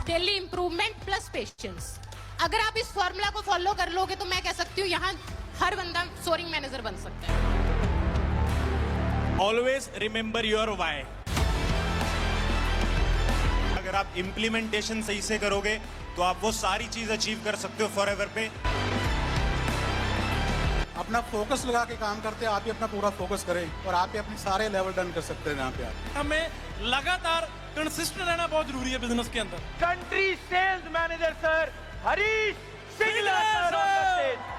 Daily improvement plus patience. अगर आप इस फॉर्मूला को फॉलो कर लोगे तो मैं कह सकती हूँ यहाँ हर बंदा सोरिंग मैनेजर बन सकता है। Always remember your why. अगर आप इम्प्लीमेंटेशन सही से करोगे तो आप वो सारी चीज अचीव कर सकते हो फॉरएवर पे। अपना फोकस लगा के काम करते हैं, आप ही अपना पूरा फोकस करें और आप ही अपने सारे लेवल डन कर सकते हैं। यहाँ पे आप हमें लगातार कंसिस्टेंट रहना बहुत जरूरी है बिजनेस के अंदर। Country sales manager sir Harish Singla sir.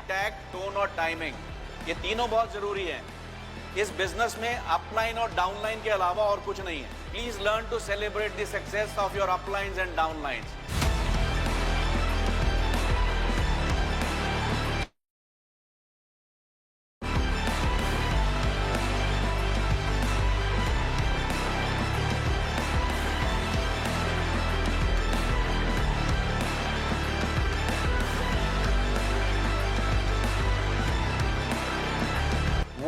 Tag, tone और टाइमिंग, ये तीनों बहुत जरूरी है। इस बिजनेस में अपलाइन और डाउनलाइन के अलावा और कुछ नहीं है। Please learn to celebrate the success of your uplines and downlines.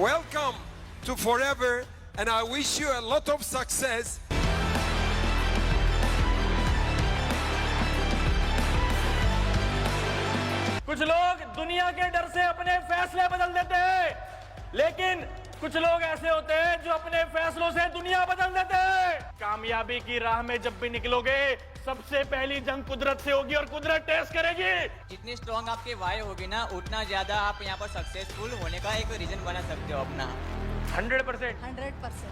Welcome to Forever, and I wish you a lot of success. कुछ लोग दुनिया के डर से अपने फैसले बदल देते हैं, लेकिन कुछ लोग ऐसे होते हैं जो अपने फैसलों से दुनिया बदल देते हैं। कामयाबी की राह में जब भी निकलोगे, सबसे पहली जंग कुदरत से होगी और कुदरत टेस्ट करेगी। जितनी स्ट्रॉन्ग आपके वाई होगी ना, उतना ज्यादा आप यहाँ पर सक्सेसफुल होने का एक रीजन बना सकते हो अपना। 100%। 100%।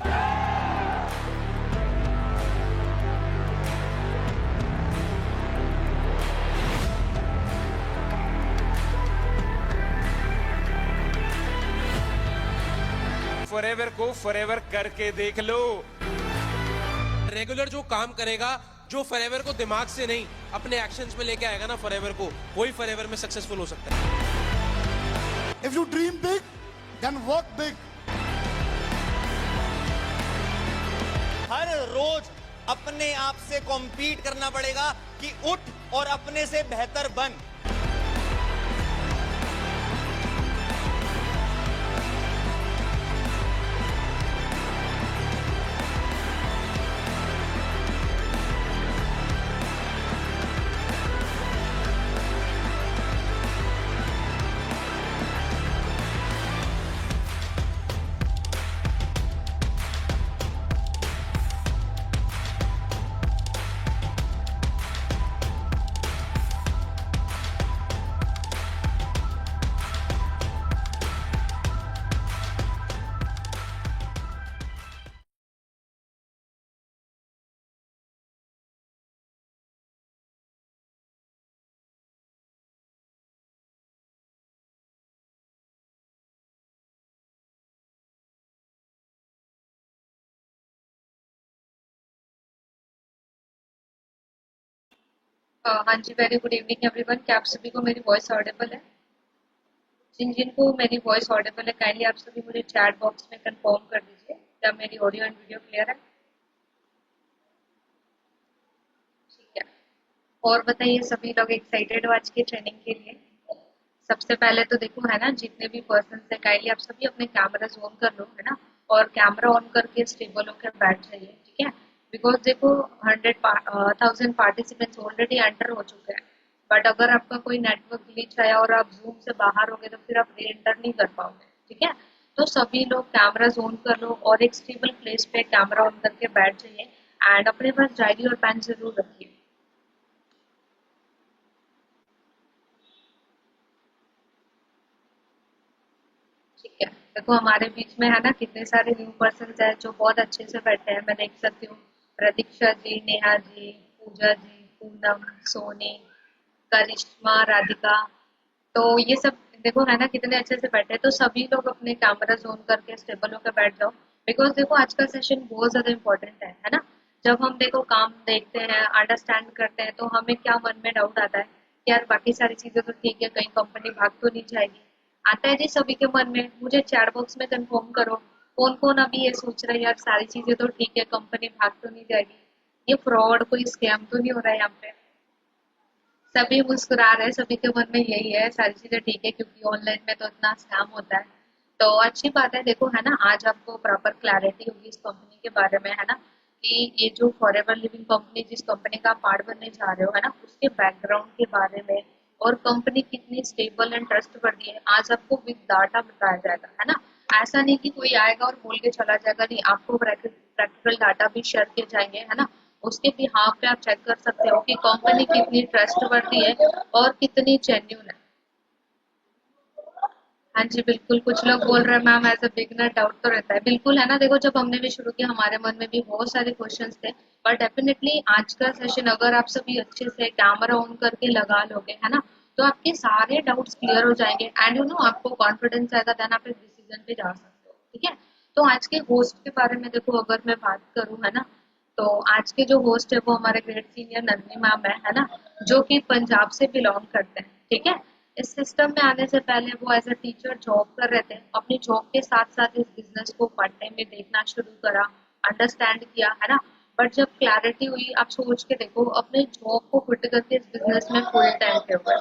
फॉरएवर को फॉरएवर करके देख लो। रेगुलर जो काम करेगा, जो फॉरएवर को दिमाग से नहीं अपने एक्शंस में लेके आएगा ना फॉरएवर को, वही फॉरएवर में सक्सेसफुल हो सकता है। If you dream big then work big. हर रोज अपने आप से कॉम्पीट करना पड़ेगा कि उठ और अपने से बेहतर बन। हाँ जी, वेरी गुड इवनिंग एवरीवन। क्या आप सभी को मेरी वॉइस ऑडिबल है? जिन जिनको मेरी वॉइस ऑडिबल है, काइंडली आप सभी मुझे चैट बॉक्स में कंफर्म कर दीजिए क्या मेरी ऑडियो एंड वीडियो क्लियर है। ठीक है, और बताइए सभी लोग एक्साइटेड हो आज की ट्रेनिंग के लिए? सबसे पहले तो देखो है ना, जितने भी पर्सन है काइंडली आप सभी अपने कैमरा ऑन कर लो, है ना, और कैमरा ऑन करके स्टेबल होकर बैठ जाइए। ठीक है, बिकॉज देखो 100,000 पार्टिसिपेंट्स ऑलरेडी एंटर हो चुके हैं, बट अगर आपका कोई नेटवर्क ग्लिच आया और आप जूम से बाहर हो गए तो फिर आप री एंटर नहीं कर पाओगे। ठीक है, तो सभी लोग कैमरा ऑन कर लो और एक स्टेबल प्लेस पे कैमरा ऑन करके बैठ जाइए एंड अपने पास डायरी और पेन जरूर रखिए। ठीक है, देखो हमारे बीच में है ना कितने सारे न्यू पर्सन है जो बहुत अच्छे से बैठे हैं। मैं देख सकती हूँ प्रतीक्षा जी, नेहा जी, पूजा जी, पूनम, सोनी, करिश्मा, राधिका, तो ये सब देखो है ना कितने अच्छे से बैठे हैं। तो सभी लोग अपने कैमरा ऑन करके स्टेबल होकर बैठ जाओ, बिकॉज देखो आज का सेशन बहुत ज्यादा इम्पोर्टेंट है ना। जब हम देखो काम देखते हैं, अंडरस्टैंड करते हैं, तो हमें क्या मन में डाउट आता है कि यार बाकी सारी चीजें तो ठीक है, कहीं कंपनी भाग तो नहीं जाएगी। आता है जी सभी के मन में। मुझे चैट बॉक्स में कंफर्म करो कौन कौन अभी ये सोच रहा है यार सारी चीजें तो ठीक है, कंपनी भाग तो नहीं जाएगी, ये फ्रॉड कोई स्कैम तो नहीं हो रहा है यहाँ पे। सभी मुस्कुरा रहे हैं, सभी के मन में यही है सारी चीजें ठीक है, क्योंकि ऑनलाइन में तो इतना स्कैम होता है। तो अच्छी बात है, देखो है ना आज आपको प्रॉपर क्लैरिटी होगी इस कंपनी के बारे में, है ना। कि ये जो फॉरएवर लिविंग कंपनी, जिस कंपनी का आप पार्ट बनने जा रहे हो, है ना, उसके बैकग्राउंड के बारे में और कंपनी कितनी स्टेबल एंड ट्रस्टवर्दी है, आज आपको विद डाटा बताया जाएगा, है ना। ऐसा नहीं कि कोई आएगा और बोल के चला जाएगा, नहीं, आपको प्रैक्टिकल डाटा भी शेयर किए जाएंगे, है ना। उसके बिहाफ पे आप चेक कर सकते हो कि कंपनी कितनी ट्रस्टवर्दी है और कितनी जेन्युइन है। हाँ जी, बिल्कुल। कुछ लोग बोल रहे हैं ma'am as a beginner doubt तो रहता है, बिल्कुल, है ना। देखो, जब हमने भी शुरू किया हमारे मन में भी बहुत सारे क्वेश्चंस थे, पर डेफिनेटली आज का सेशन अगर आप सभी अच्छे से कैमरा ऑन करके लगा लोगे, है ना, तो आपके सारे डाउट्स क्लियर हो जाएंगे एंड यू नो आपको कॉन्फिडेंस आएगा, देन आप एक डिसीजन पे जा सकते हो, ठीक है। तो आज के होस्ट के बारे में देखो, अगर मैं बात करूँ, है ना, तो आज के जो होस्ट है वो हमारे ग्रेट सीनियर नंदनी मैम है ना, जो कि पंजाब से बिलोंग करते हैं, ठीक है। इस सिस्टम में आने से पहले वो एज अ टीचर जॉब कर रहे थे, अपनी जॉब के साथ साथ इस बिजनेस को पार्ट टाइम में देखना शुरू करा, अंडरस्टैंड किया, है ना। बट जब क्लैरिटी हुई, आप सोच के देखो, अपने जॉब को क्विट करके इस बिजनेस में फुल टाइम पे हुए।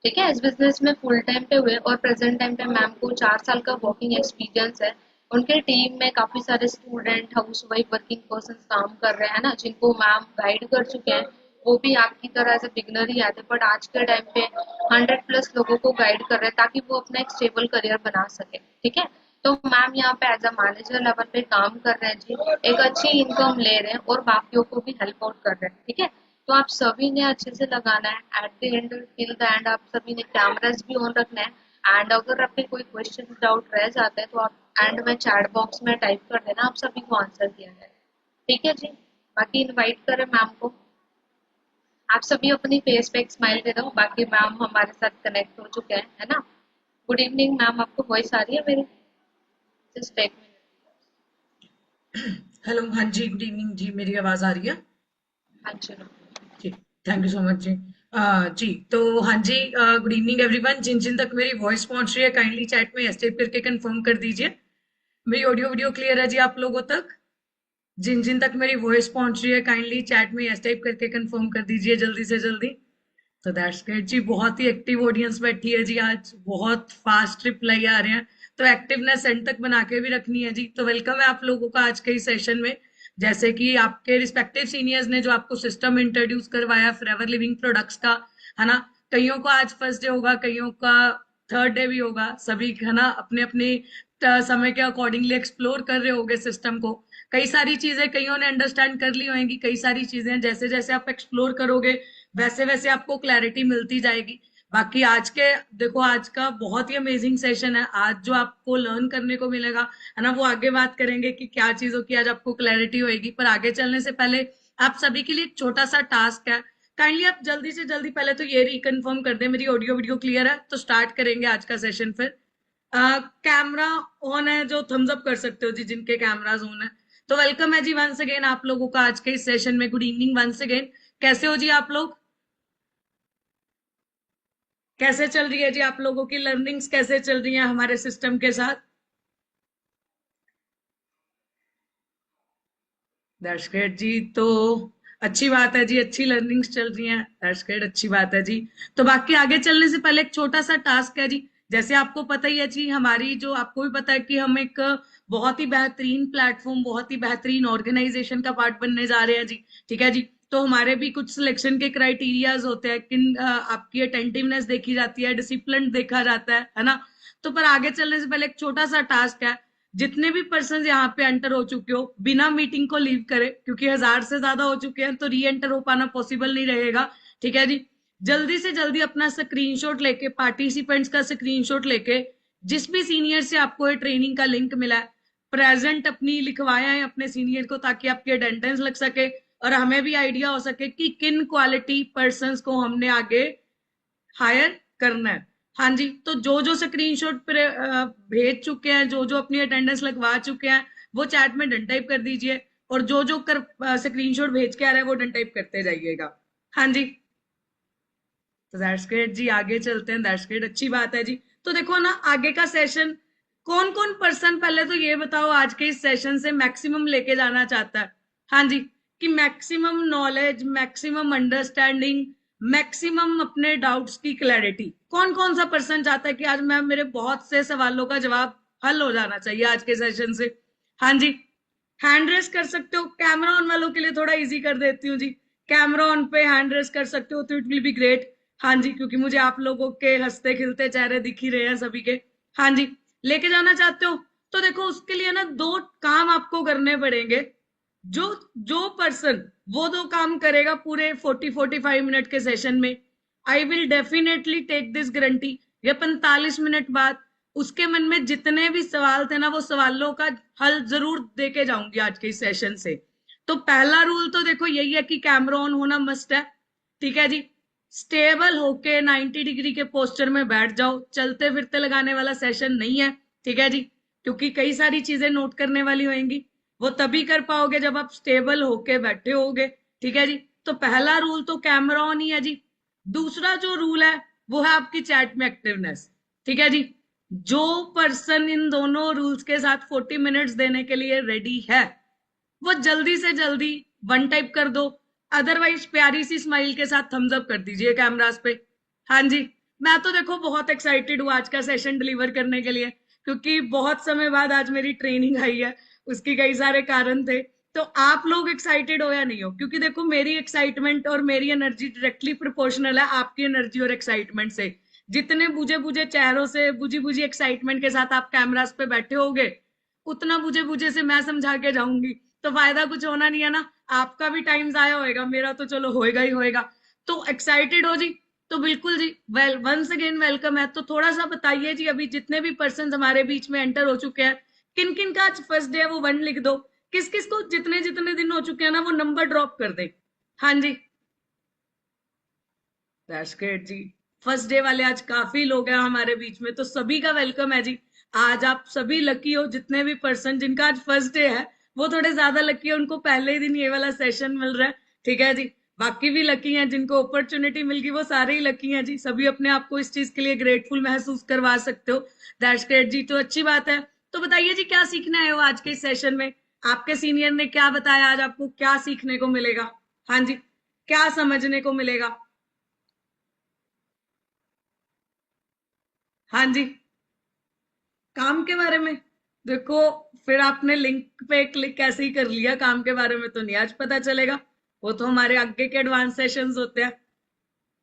ठीक है, इस बिजनेस में फुल टाइम पे हुए और प्रेजेंट टाइम पे मैम को 4 साल का वर्किंग एक्सपीरियंस है। उनके टीम में काफी सारे student, house wife, working person काम कर रहे हैं ना, जिनको मैम गाइड कर चुके हैं। वो भी आपकी तरह से बिगनर ही आते, बट आज के टाइम पे 100+ लोगों को गाइड कर रहे हैं ताकि वो अपना एक स्टेबल करियर बना सके, ठीक है। तो मैम यहाँ पे एज अ मैनेजर लेवल पे काम कर रहे हैं जी, एक अच्छी इनकम ले रहे हैं और बाकियों को भी हेल्प आउट कर रहे हैं, ठीक है। तो आप सभी ने अच्छे से लगाना है, at the end till the end आप सभी ने कैमरास भी ऑन रखना है। एंड अगर आपके कोई क्वेश्चन डाउट रह जाता है तो आप एंड में चैट बॉक्स में टाइप कर देना, आप सभी को आंसर किया जाए, ठीक है जी। बाकी इनवाइट करें मैम को, आप सभी अपनी फेस पे एक स्माइल दे दो। बाकी मैम हमारे साथ कनेक्ट हो चुके हैं, है ना। गुड इवनिंग मैम, आपको वॉइस आ रही है मेरी? जस्ट एक मिनट। हेलो, हाँ जी, गुड इवनिंग जी, मेरी आवाज आ रही है? हाँ जी जी, थैंक यू सो मच जी। जी, तो हाँ जी, गुड इवनिंग एवरीवन। जिन जिन तक मेरी वॉइस पहुंच रही है काइंडली चैट में एस्टेप करके कंफर्म कर दीजिए। मेरी ऑडियो वीडियो क्लियर है जी आप लोगों तक? जिन जिन तक मेरी वॉइस पहुंच रही है काइंडली चैट में एस्टेप करके कंफर्म कर दीजिए जल्दी से जल्दी। तो दैट्स ग्रेट जी, बहुत ही एक्टिव ऑडियंस बैठी है जी, आज बहुत फास्ट रिप्लाई आ रहे हैं, तो एक्टिवनेस एंड तक बना के भी रखनी है जी। तो वेलकम है आप लोगों का आज के इस सेशन में। जैसे कि आपके रिस्पेक्टिव सीनियर्स ने जो आपको सिस्टम इंट्रोड्यूस करवाया फॉरएवर लिविंग प्रोडक्ट्स का, है ना, कईयों का आज फर्स्ट डे होगा, कईयों का थर्ड डे भी होगा, सभी, है ना, अपने अपने समय के अकॉर्डिंगली एक्सप्लोर कर रहे होंगे सिस्टम को। कई सारी चीजें कईयों ने अंडरस्टैंड कर ली होंगी, कई सारी चीजें जैसे जैसे आप एक्सप्लोर करोगे वैसे वैसे आपको क्लैरिटी मिलती जाएगी। बाकी आज के देखो, आज का बहुत ही अमेजिंग सेशन है। आज जो आपको लर्न करने को मिलेगा, है ना, वो आगे बात करेंगे कि क्या चीजों की आज आपको क्लैरिटी होगी। पर आगे चलने से पहले आप सभी के लिए एक छोटा सा टास्क है, काइंडली आप जल्दी से जल्दी पहले तो ये रिकन्फर्म कर दे मेरी ऑडियो वीडियो क्लियर है, तो स्टार्ट करेंगे आज का सेशन। फिर कैमरा ऑन है जो थम्स अप कर सकते हो जी, जिनके कैमराज ऑन है। तो वेलकम है जी वंस अगेन आप लोगों का आज के इस सेशन में। Good evening once again. कैसे हो जी आप लोग? कैसे चल रही है जी आप लोगों की लर्निंग्स, कैसे चल रही है हमारे सिस्टम के साथ? दैट्स ग्रेट जी, तो अच्छी बात है जी, अच्छी लर्निंग्स चल रही हैं, दैट्स ग्रेट, अच्छी बात है जी। तो बाकी आगे चलने से पहले एक छोटा सा टास्क है जी। जैसे आपको पता ही है जी, हमारी जो, आपको भी पता है कि हम एक बहुत ही बेहतरीन प्लेटफॉर्म, बहुत ही बेहतरीन ऑर्गेनाइजेशन का पार्ट बनने जा रहे हैं जी, ठीक है जी। तो हमारे भी कुछ सिलेक्शन के क्राइटेरियाज होते हैं, किन आपकी अटेंटिवनेस देखी जाती है, डिसिप्लिन देखा जाता है ना। तो पर आगे चलने से पहले एक छोटा सा टास्क है, जितने भी पर्सन यहाँ पे एंटर हो चुके हो बिना मीटिंग को लीव करे, क्योंकि 1000 से ज्यादा हो चुके हैं तो री एंटर हो पाना पॉसिबल नहीं रहेगा, ठीक है जी। जल्दी से जल्दी अपना स्क्रीनशॉट लेके, पार्टिसिपेंट्स का स्क्रीनशॉट लेके, जिस भी सीनियर से आपको ये ट्रेनिंग का लिंक मिला है, प्रेजेंट अपनी लिखवाया है अपने सीनियर को, ताकि आपकी अटेंडेंस लग सके और हमें भी आइडिया हो सके कि किन क्वालिटी पर्संस को हमने आगे हायर करना है। हाँ जी, तो जो जो स्क्रीनशॉट भेज चुके हैं, जो जो अपनी अटेंडेंस लगवा चुके हैं, वो चैट में डन टाइप कर दीजिए, और जो जो स्क्रीनशॉट भेज के आ रहा है वो डन टाइप करते जाइएगा। हाँ जी, तो दैट्स ग्रेट जी, आगे चलते हैं। दैट्स ग्रेट, अच्छी बात है जी। तो देखो ना, आगे का सेशन कौन कौन पर्सन, पहले तो ये बताओ, आज के इस सेशन से मैक्सिमम लेके जाना चाहता है? हाँ जी, कि maximum knowledge, maximum understanding, maximum अपने डाउट्स की क्लैरिटी। कौन कौन सा पर्सन चाहता है कि आज मैम मेरे बहुत से सवालों का जवाब हल हो जाना चाहिए आज के सेशन से? हाँ जी, हैंड रेस कर सकते हो। कैमरा ऑन वालों के लिए थोड़ा इजी कर देती हूँ जी, कैमरा ऑन पे हैंड रेस कर सकते हो तो इट विल बी ग्रेट। हाँ जी, क्योंकि मुझे आप लोगों के हंसते खिलते चेहरे दिख ही रहे हैं सभी के। हाँ जी, लेके जाना चाहते हो तो देखो उसके लिए ना 2 काम आपको करने पड़ेंगे। जो पर्सन वो 2 काम करेगा पूरे 40-45 मिनट के सेशन में, I will definitely take this guarantee, या 45 मिनट बाद उसके मन में जितने भी सवाल थे ना वो सवालों का हल जरूर देके जाऊंगी आज के इस सेशन से। तो पहला रूल तो देखो यही है कि कैमरा ऑन होना मस्ट है। ठीक है जी, स्टेबल होके 90 डिग्री के पोस्चर में बैठ जाओ, चलते फिरते लगाने वाला सेशन नहीं है। ठीक है जी, क्योंकि कई सारी चीजें नोट करने वाली होंगी, वो तभी कर पाओगे जब आप स्टेबल होके बैठे होगे। ठीक है जी, तो पहला रूल तो कैमरा ऑन ही है जी। दूसरा जो रूल है वो है आपकी चैट में एक्टिवनेस। ठीक है जी, जो पर्सन इन दोनों रूल्स के साथ 40 मिनट्स देने के लिए रेडी है वो जल्दी से जल्दी 1 टाइप कर दो, अदरवाइज प्यारी सी स्माइल के साथ थम्स अप कर दीजिए कैमरास पे। हाँ जी, मैं तो देखो बहुत एक्साइटेड हूँ आज का सेशन डिलीवर करने के लिए, क्योंकि बहुत समय बाद आज मेरी ट्रेनिंग आई है, उसकी कई सारे कारण थे। तो आप लोग एक्साइटेड हो या नहीं हो? क्योंकि देखो मेरी एक्साइटमेंट और मेरी एनर्जी डायरेक्टली प्रोपोर्शनल है आपकी एनर्जी और एक्साइटमेंट से। जितने बुझे बुझे चेहरों से, बुझी बुझी एक्साइटमेंट के साथ आप कैमरास पे बैठे होगे, उतना बुझे बुझे से मैं समझा के जाऊंगी, तो फायदा कुछ होना नहीं है ना, आपका भी टाइम जाया होएगा, मेरा तो चलो होएगा ही होएगा। तो एक्साइटेड हो जी? तो बिल्कुल जी, वेल वंस अगेन वेलकम है। तो थोड़ा सा बताइए जी, अभी जितने भी पर्सन हमारे बीच में एंटर हो चुके हैं, किन किन का आज फर्स्ट डे है वो 1 लिख दो। किस किस को जितने जितने दिन हो चुके हैं ना वो नंबर ड्रॉप कर दे। हाँ जी, दैट्स ग्रेट जी, फर्स्ट डे वाले आज काफी लोग हैं हमारे बीच में, तो सभी का वेलकम है जी। आज आप सभी लकी हो, जितने भी पर्सन जिनका आज फर्स्ट डे है वो थोड़े ज्यादा लकी है, उनको पहले ही दिन ये वाला सेशन मिल रहा है। ठीक है जी, बाकी भी लकी हैं, जिनको अपॉर्चुनिटी मिल गई वो सारे ही लकी हैं जी। सभी अपने आप को इस चीज के लिए ग्रेटफुल महसूस करवा सकते हो। दैट्स ग्रेट जी, तो अच्छी बात है। तो बताइए जी, क्या सीखना है वो आज के सेशन में? आपके सीनियर ने क्या बताया, आज आपको क्या सीखने को मिलेगा? हाँ जी, क्या समझने को मिलेगा? हाँ जी, काम के बारे में देखो, फिर आपने लिंक पे क्लिक कैसे ही कर लिया, काम के बारे में तो नहीं आज पता चलेगा, वो तो हमारे आगे के एडवांस सेशंस होते हैं।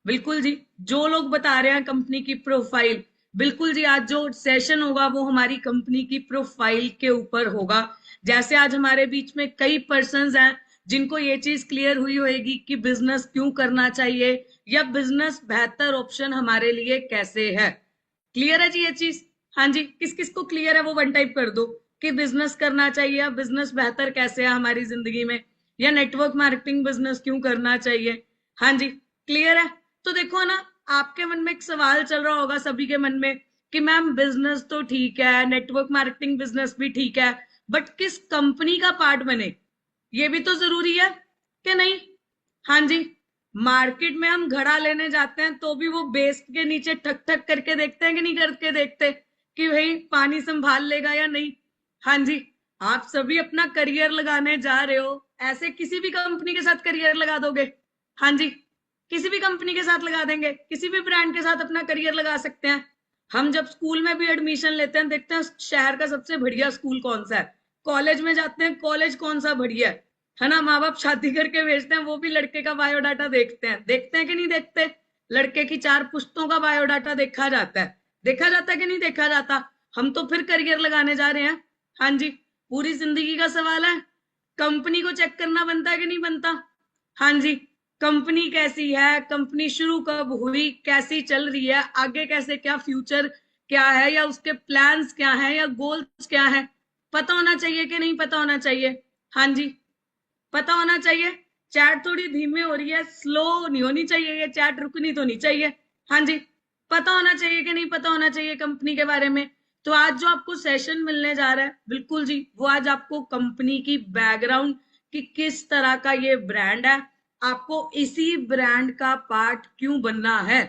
बिल्कुल जी, जो लोग बता रहे हैं कंपनी की प्रोफाइल, बिल्कुल जी, आज जो सेशन होगा वो हमारी कंपनी की प्रोफाइल के ऊपर होगा। जैसे आज हमारे बीच में कई पर्संस हैं जिनको ये चीज क्लियर हुई होगी कि बिजनेस क्यों करना चाहिए या बिजनेस बेहतर ऑप्शन हमारे लिए कैसे है। क्लियर है जी ये चीज? हाँ जी, किस किस को क्लियर है वो 1 टाइप कर दो कि बिजनेस करना चाहिए या बिजनेस बेहतर कैसे है हमारी जिंदगी में, या नेटवर्क मार्केटिंग बिजनेस क्यों करना चाहिए। हाँ जी, क्लियर है? तो देखो ना, आपके मन में एक सवाल चल रहा होगा सभी के मन में कि मैम बिजनेस तो ठीक है, नेटवर्क मार्केटिंग बिजनेस भी ठीक है, बट किस कंपनी का पार्ट बने, ये भी तो जरूरी है कि नहीं? हाँ जी, मार्केट में हम घड़ा लेने जाते हैं तो भी वो बेस के नीचे ठक ठक करके देखते हैं कि नहीं करके देखते कि भाई पानी संभाल लेगा या नहीं। हाँ जी, आप सभी अपना करियर लगाने जा रहे हो, ऐसे किसी भी कंपनी के साथ करियर लगा दोगे? हाँ जी, किसी भी कंपनी के साथ लगा देंगे, किसी भी ब्रांड के साथ अपना करियर लगा सकते हैं। हम जब स्कूल में भी एडमिशन लेते हैं, देखते हैं शहर का सबसे बढ़िया स्कूल कौन सा है, कॉलेज में जाते हैं कॉलेज कौन सा बढ़िया है ना? माँ बाप शादी करके भेजते हैं, वो भी लड़के का बायोडाटा देखते हैं कि नहीं देखते? लड़के की 4 पुश्तों का बायोडाटा देखा जाता है कि नहीं देखा जाता? हम तो फिर करियर लगाने जा रहे हैं। हाँ जी, पूरी जिंदगी का सवाल है, कंपनी को चेक करना बनता है कि नहीं बनता? हाँ जी, कंपनी कैसी है, कंपनी शुरू कब हुई, कैसी चल रही है, आगे कैसे, क्या फ्यूचर क्या है, या उसके प्लान्स क्या है, या गोल्स क्या है, पता होना चाहिए कि नहीं पता होना चाहिए? हाँ जी, पता होना चाहिए। चैट थोड़ी धीमी हो रही है, स्लो नहीं होनी चाहिए, ये चैट रुकनी तो नहीं चाहिए। हाँ जी, पता होना चाहिए कि नहीं पता होना चाहिए कंपनी के बारे में। तो आज जो आपको सेशन मिलने जा रहा है, बिल्कुल जी, वो आज आपको कंपनी की बैकग्राउंड कि किस तरह का ये ब्रांड है, आपको इसी ब्रांड का पार्ट क्यों बनना है,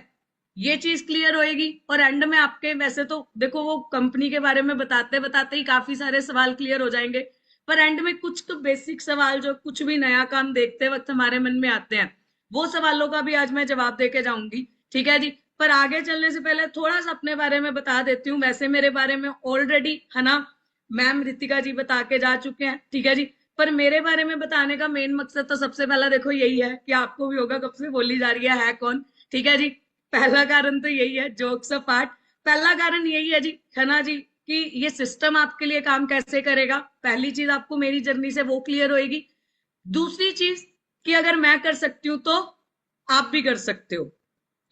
ये चीज क्लियर होएगी। और एंड में आपके, वैसे तो देखो वो कंपनी के बारे में बताते बताते ही काफी सारे सवाल क्लियर हो जाएंगे, पर एंड में कुछ तो बेसिक सवाल जो कुछ भी नया काम देखते वक्त हमारे मन में आते हैं, वो सवालों का भी आज मैं जवाब देके जाऊंगी, ठीक है जी। पर आगे चलने से पहले थोड़ा सा अपने बारे में बता देती हूँ। वैसे मेरे बारे में ऑलरेडी है ना मैम रितिका जी बता के जा चुके हैं, ठीक है जी। पर मेरे बारे में बताने का मेन मकसद तो सबसे पहला देखो यही है कि आपको भी होगा कब से बोली जा रही है कौन, ठीक है जी। पहला कारण तो यही है, जोक्स अपार्ट, पहला कारण यही है जी, है ना जी, कि ये सिस्टम आपके लिए काम कैसे करेगा। पहली चीज आपको मेरी जर्नी से वो क्लियर होएगी। दूसरी चीज कि अगर मैं कर सकती हूँ तो आप भी कर सकते हो,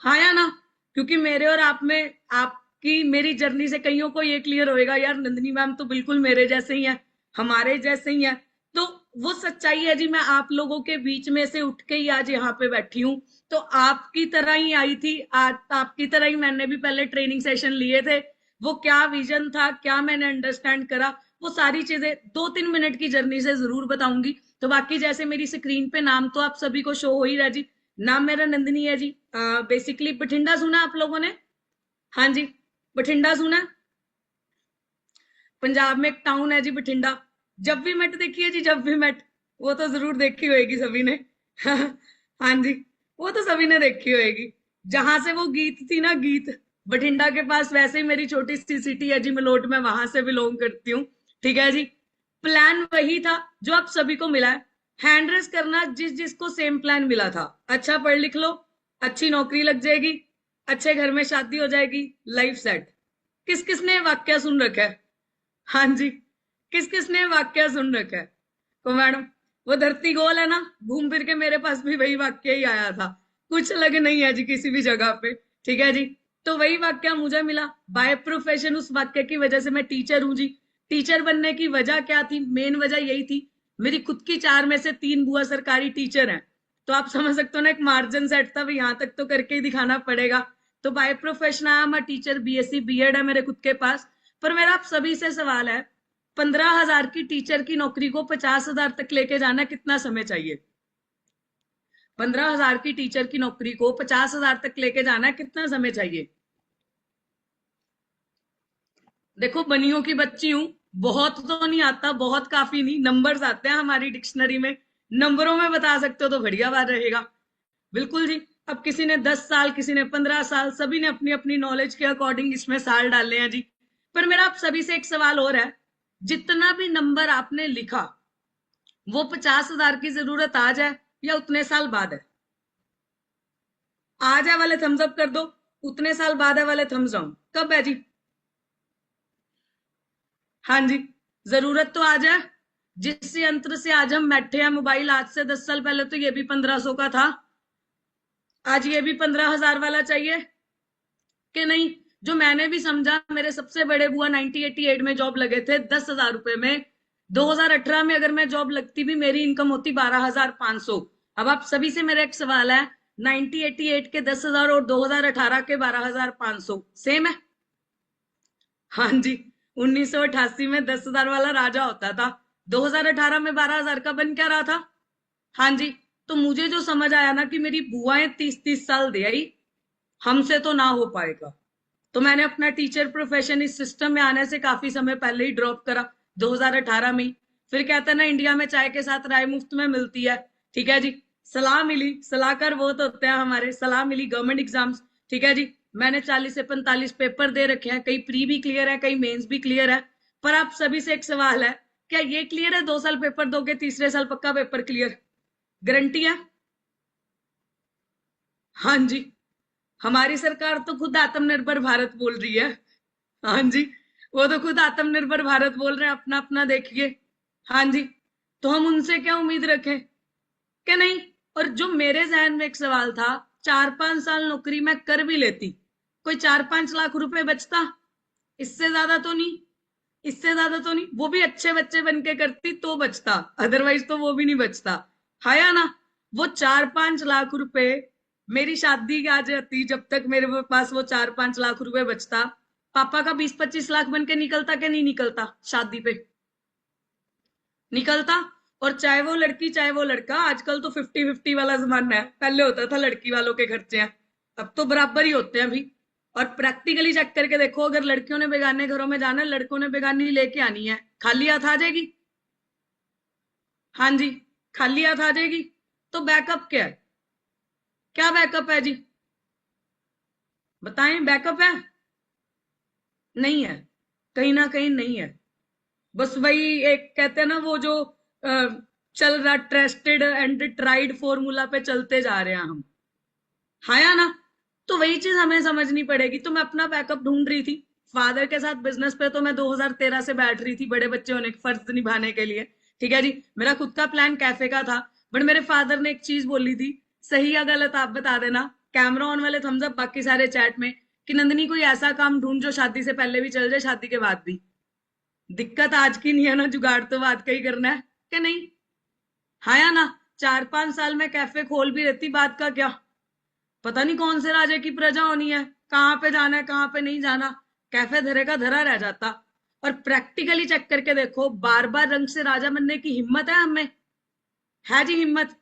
हाँ या ना, क्योंकि मेरे और आप में, आपकी मेरी जर्नी से कईयों को ये क्लियर होएगा यार नंदिनी मैम तो बिल्कुल मेरे जैसे ही है, हमारे जैसे ही है। तो वो सच्चाई है जी, मैं आप लोगों के बीच में से उठ के ही आज यहाँ पे बैठी हूँ। तो आपकी तरह ही आई थी, आज आपकी तरह ही मैंने भी पहले ट्रेनिंग सेशन लिए थे। वो क्या विजन था, क्या मैंने अंडरस्टैंड करा, वो सारी चीजें 2-3 मिनट की जर्नी से जरूर बताऊंगी। तो बाकी जैसे मेरी स्क्रीन पे नाम तो आप सभी को शो हो ही रहा जी, नाम मेरा नंदिनी है जी। बेसिकली बठिंडा सुना आप लोगों ने, हाँ जी बठिंडा सुना, पंजाब में एक टाउन है जी बठिंडा। जब भी मेट देखी है जी, जब भी मेट, वो तो जरूर देखी होगी सभी ने हाँ जी वो तो सभी ने देखी होगी। जहां से वो गीत थी ना, गीत बठिंडा के पास, वैसे ही मेरी छोटी सी सिटी है जी मलोट, में वहां से बिलोंग करती हूँ, ठीक है जी। प्लान वही था जो आप सभी को मिला है, हैंड रेस करना जिस जिसको सेम प्लान मिला था। अच्छा पढ़ लिख लो, अच्छी नौकरी लग जाएगी, अच्छे घर में शादी हो जाएगी, लाइफ सेट। किस किसने वाक्य सुन रखा है, हाँ जी किस किसने वाक्य सुन रखा है। तो मैडम वो धरती गोल है ना, घूम फिर के मेरे पास भी वही वाक्य ही आया था, कुछ अलग नहीं है जी किसी भी जगह पे, ठीक है जी। तो वही वाक्य मुझे मिला बाय प्रोफेशन, उस वाक्य की वजह से मैं टीचर हूं जी। टीचर बनने की वजह क्या थी, मेन वजह यही थी, मेरी खुद की 4 में से 3 बुआ सरकारी टीचर हैं। तो आप समझ सकते हो ना, एक मार्जिन सेट था, यहाँ तक तो करके ही दिखाना पड़ेगा। तो बाय प्रोफेशन आया मैं टीचर, BSc B.Ed है मेरे खुद के पास। पर मेरा आप सभी से सवाल है, 15,000 की टीचर की नौकरी को 50,000 तक लेके जाना कितना समय चाहिए। 15,000 की टीचर की नौकरी को 50,000 तक लेके जाना कितना समय चाहिए। देखो बनियों की बच्ची हूं, बहुत तो नहीं आता, बहुत काफी नहीं, नंबर्स आते हैं हमारी डिक्शनरी में, नंबरों में बता सकते हो तो बढ़िया बात रहेगा। बिल्कुल जी, अब किसी ने 10 साल, किसी ने 15 साल, सभी ने अपनी अपनी नॉलेज के अकॉर्डिंग इसमें साल डाले हैं जी। पर मेरा आप सभी से एक सवाल और है, जितना भी नंबर आपने लिखा वो 50,000 की जरूरत आज है या उतने साल बाद है। आज है वाले थम्स अप कर दो, उतने साल बाद है वाले थम्स डाउन। कब है जी, हाँ जी जरूरत तो आज है। जिस यंत्र से आज हम बैठे हैं मोबाइल, आज से 10 साल पहले तो ये भी 1500 का था, आज ये भी 15,000 वाला चाहिए कि नहीं। जो मैंने भी समझा, मेरे सबसे बड़े बुआ 1988 में जॉब लगे थे 10,000 रुपए में। 2018 में अगर मैं जॉब लगती भी, मेरी इनकम होती 12,500। अब आप सभी से मेरा एक सवाल है, 1988 के 10,000 और 2018 के 12,500 सेम है। हाँ जी 1988 में 10,000 वाला राजा होता था, 2018 में 12,000 का बन क्या रहा था। हाँ जी, तो मुझे जो समझ आया ना कि मेरी बुआएं 30-30 साल दे आई, हमसे तो ना हो पाएगा। तो मैंने अपना टीचर प्रोफेशन इस सिस्टम में आने से काफी समय पहले ही ड्रॉप करा, 2018 में। फिर कहता है ना, इंडिया में चाय के साथ राय मुफ्त में मिलती है, ठीक है जी। सलाह मिली, सलाहकार वो तो होते हैं हमारे, सलाह मिली गवर्नमेंट एग्जाम्स, ठीक है जी। मैंने 40 से 45 पेपर दे रखे हैं, कई प्री भी क्लियर है, कई मेंस भी क्लियर है। पर आप सभी से एक सवाल है, क्या ये क्लियर है 2 साल पेपर दोगे, तीसरे साल पक्का पेपर क्लियर, गारंटी है। हाँ जी, हमारी सरकार तो खुद आत्मनिर्भर भारत बोल रही है। हाँ जी, वो तो खुद आत्मनिर्भर भारत बोल रहे हैं, अपना अपना देखिए। हाँ जी, तो हम उनसे क्या उम्मीद रखें कि नहीं। और जो मेरे जहन में एक सवाल था, 4-5 साल नौकरी मैं कर भी लेती, कोई 4-5 लाख रुपए बचता, इससे ज्यादा तो नहीं, इससे ज्यादा तो नहीं। वो भी अच्छे बच्चे बन के करती तो बचता, अदरवाइज तो वो भी नहीं बचता, है या ना। वो 4-5 लाख रुपए मेरी शादी आ जाती, जब तक मेरे पास वो 4-5 लाख रुपए बचता, पापा का 20-25 लाख बन के निकलता कि नहीं निकलता, शादी पे निकलता। और चाहे वो लड़की चाहे वो लड़का, आजकल तो 50-50 वाला जमाना है, पहले होता था लड़की वालों के खर्चे हैं, अब तो बराबर ही होते हैं अभी। और प्रैक्टिकली चेक करके देखो, अगर लड़कियों ने बेगाने घरों में जाना है, लड़कों ने बेगानी लेके आनी है, खाली हाथ आ जाएगी। हाँ जी, खाली हाथ आ जाएगी। तो बैकअप क्या है, क्या बैकअप है जी? बताएं, बैकअप है? नहीं है, कहीं ना कहीं नहीं है। बस वही एक कहते हैं ना, वो जो चल रहा ट्रस्टेड एंड ट्राइड फॉर्मूला पे चलते जा रहे हैं हम, हाँ या ना? तो वही चीज हमें समझनी पड़ेगी। तो मैं अपना बैकअप ढूंढ रही थी फादर के साथ बिजनेस पे, तो मैं 2013 से बैठ रही थी बड़े बच्चे होने के फर्ज निभाने के लिए, ठीक है जी। मेरा खुद का प्लान कैफे का था, बट मेरे फादर ने एक चीज बोली थी, सही या गलत आप बता देना, कैमरा ऑन वाले थम्स अप, बाकी सारे चैट में, कि नंदनी कोई ऐसा काम ढूंढ जो शादी से पहले भी चल जाए, शादी के बाद भी। दिक्कत आज की नहीं है ना, जुगाड़ तो बात का ही करना है कि नहीं, हाँ या ना? 4-5 साल में कैफे खोल भी रहती, बात का क्या, पता नहीं कौन से राजे की प्रजा होनी है, कहाँ पे जाना है कहाँ पे नहीं जाना, कैफे धरे का धरा रह जाता। और प्रैक्टिकली चेक करके देखो, बार बार रंग से राजा बनने की हिम्मत है हमें? है जी हिम्मत?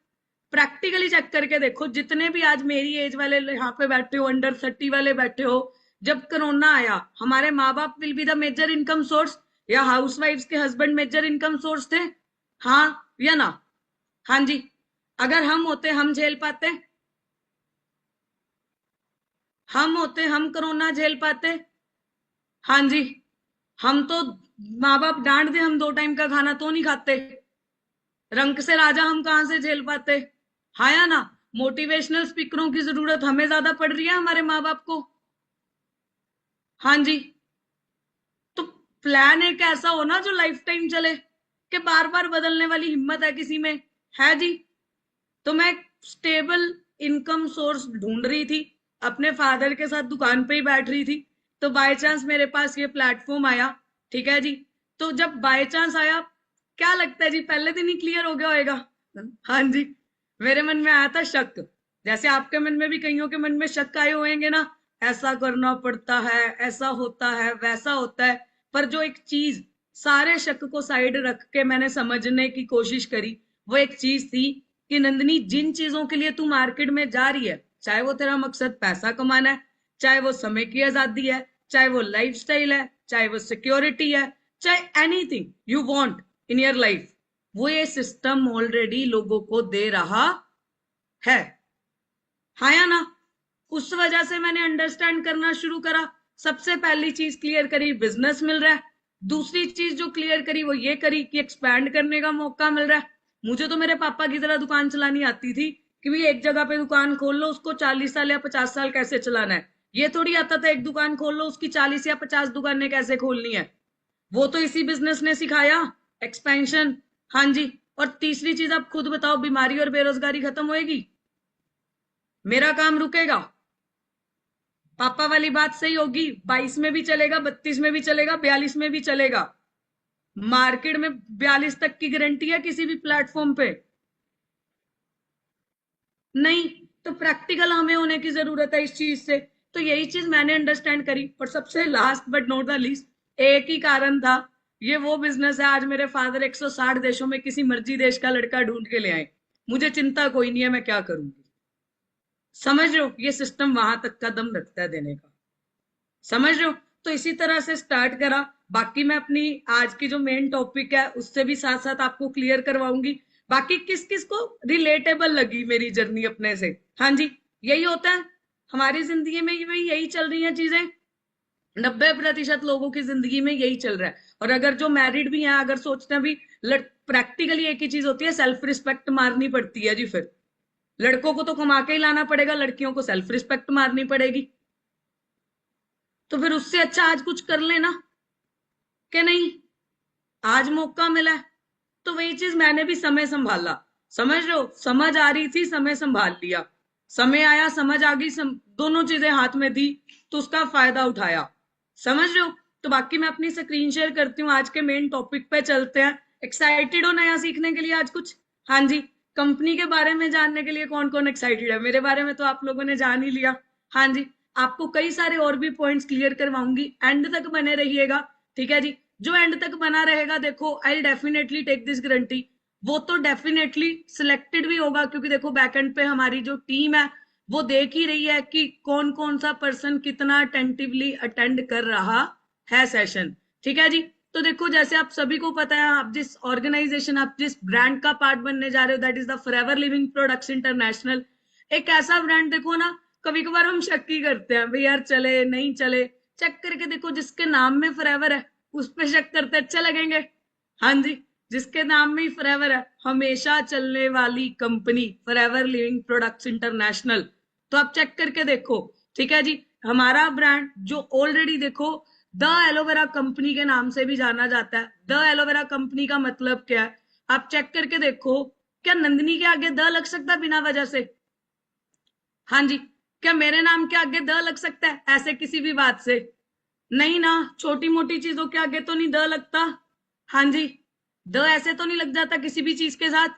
प्रैक्टिकली चेक करके देखो, जितने भी आज मेरी एज वाले यहाँ पे बैठे हो, अंडर 30 वाले बैठे हो, जब कोरोना आया हमारे माँ बाप will be the major income source, या हाउसवाइफ्स के हस्बैंड मेजर इनकम सोर्स थे, हाँ या ना? हाँ जी। अगर हम होते, हम झेल पाते? हम होते, हम कोरोना झेल पाते? हाँ जी। हम तो माँ बाप डांट दे, हम 2 टाइम का खाना तो नहीं खाते। रंग से राजा हम कहां से झेल पाते, हाँ या ना? मोटिवेशनल स्पीकरों की जरूरत हमें ज्यादा पड़ रही है हमारे माँ बाप को, हाँ जी। तो प्लान एक ऐसा हो ना जो लाइफ टाइम चले, कि बार बार बदलने वाली हिम्मत है किसी में, है जी। तो मैं स्टेबल इनकम सोर्स ढूंढ रही थी, अपने फादर के साथ दुकान पे ही बैठ रही थी, तो बाय चांस मेरे पास ये प्लेटफॉर्म आया, ठीक है जी। तो जब बाय चांस आया, क्या लगता है जी, पहले दिन ही क्लियर हो गया होगा? हाँ जी। मेरे मन में आया था शक, जैसे आपके मन में भी कईयों के मन में शक आए होंगे ना, ऐसा करना पड़ता है, ऐसा होता है, वैसा होता है। पर जो एक चीज सारे शक को साइड रख के मैंने समझने की कोशिश करी, वो एक चीज थी कि नंदनी, जिन चीजों के लिए तू मार्केट में जा रही है, चाहे वो तेरा मकसद पैसा कमाना है, चाहे वो समय की आजादी है, चाहे वो लाइफस्टाइल है, चाहे वो सिक्योरिटी है, चाहे anything you want in your life, वो ये सिस्टम ऑलरेडी लोगों को दे रहा है, हाँ या ना? उस वजह से मैंने अंडरस्टैंड करना शुरू करा। सबसे पहली चीज क्लियर करी, बिजनेस मिल रहा है। दूसरी चीज जो क्लियर करी वो ये करी कि एक्सपैंड करने का मौका मिल रहा है। मुझे तो मेरे पापा की तरह दुकान चलानी आती थी कि भाई एक जगह पे दुकान खोल लो, उसको 40 साल या 50 साल कैसे चलाना है। ये थोड़ी आता था एक दुकान खोल लो, उसकी 40 या 50 दुकानें कैसे खोलनी है। वो तो इसी बिजनेस ने सिखाया, एक्सपेंशन। हाँ जी। और तीसरी चीज आप खुद बताओ, बीमारी और बेरोजगारी खत्म होएगी? मेरा काम रुकेगा? पापा वाली बात सही होगी, 22 में भी चलेगा, 32 में भी चलेगा, 42 में भी चलेगा। मार्केट में 42 तक की गारंटी है किसी भी प्लेटफॉर्म पे? नहीं। तो प्रैक्टिकल हमें होने की जरूरत है इस चीज से। तो यही चीज मैंने अंडरस्टैंड करी। और सबसे last but not the least, एक ही कारण था, ये वो बिजनेस है। आज मेरे फादर 160 देशों में किसी मर्जी देश का लड़का ढूंढ के ले आए, मुझे चिंता कोई नहीं है, मैं क्या करूंगी। समझ रहे हो? ये सिस्टम वहां तक का दम रखता है देने का, समझ रहे हो? तो इसी तरह से स्टार्ट करा। बाकी मैं अपनी आज की जो मेन टॉपिक है उससे भी साथ साथ आपको क्लियर करवाऊंगी। बाकी किस किस को रिलेटेबल लगी मेरी जर्नी अपने से। हाँ जी, यही होता है हमारी जिंदगी में, यही चल रही है चीजें। 90% लोगों की जिंदगी में यही चल रहा है। और अगर जो मैरिड भी हैं, अगर सोचते हैं भी, प्रैक्टिकली एक ही चीज होती है, सेल्फ रिस्पेक्ट मारनी पड़ती है जी। फिर लड़कों को तो कमा के ही लाना पड़ेगा, लड़कियों को सेल्फ रिस्पेक्ट मारनी पड़ेगी। तो फिर उससे अच्छा आज कुछ कर लेना, कि नहीं? आज मौका मिला है तो वही चीज मैंने भी समय संभाला। समझ रहे हो? समझ आ रही थी, समय संभाल लिया। समय आया, समझ आ गई, दोनों चीजें हाथ में थी तो उसका फायदा उठाया। समझ रहे हो? तो बाकी मैं अपनी स्क्रीन शेयर करती हूँ, आज के मेन टॉपिक पे चलते हैं। एक्साइटेड हो नया सीखने के लिए आज कुछ? हाँ जी। कंपनी के बारे में जानने के लिए कौन कौन एक्साइटेड है? मेरे बारे में तो आप लोगों ने जान ही लिया। हाँ जी। आपको कई सारे और भी पॉइंट्स क्लियर करवाऊंगी, एंड तक बने रहिएगा, ठीक है जी। जो एंड तक बना रहेगा, देखो I definitely take this guarantee, वो तो डेफिनेटली सिलेक्टेड भी होगा, क्योंकि देखो बैकएंड पे हमारी जो टीम है वो देख ही रही है कि कौन कौन सा पर्सन कितना अटेंटिवली अटेंड कर रहा है सेशन, ठीक है जी। तो देखो, जैसे आप सभी को पता है, आप जिस ऑर्गेनाइजेशन, आप जिस ब्रांड का पार्ट बनने जा रहे हो, that is the forever living products international. एक ऐसा ब्रांड देखो ना, कभी कभार हम शक ही करते हैं भाई यार चले नहीं चले, चेक करके देखो जिसके नाम में फॉरएवर है उस पे शक करते अच्छे लगेंगे। हाँ जी, जिसके नाम में ही फॉरएवर है, हमेशा चलने वाली company forever living products international, तो आप चेक करके देखो। ठीक है जी, हमारा ब्रांड जो ऑलरेडी देखो द एलोवेरा कंपनी के नाम से भी जाना जाता है। द एलोवेरा कंपनी का मतलब क्या है, आप चेक करके देखो, क्या नंदिनी के आगे द लग सकता है बिना वजह से? हाँ जी, क्या मेरे नाम के आगे द लग सकता है ऐसे किसी भी बात से? नहीं ना, छोटी मोटी चीजों के आगे तो नहीं द लगता। हाँ जी, द ऐसे तो नहीं लग जाता किसी भी चीज के साथ।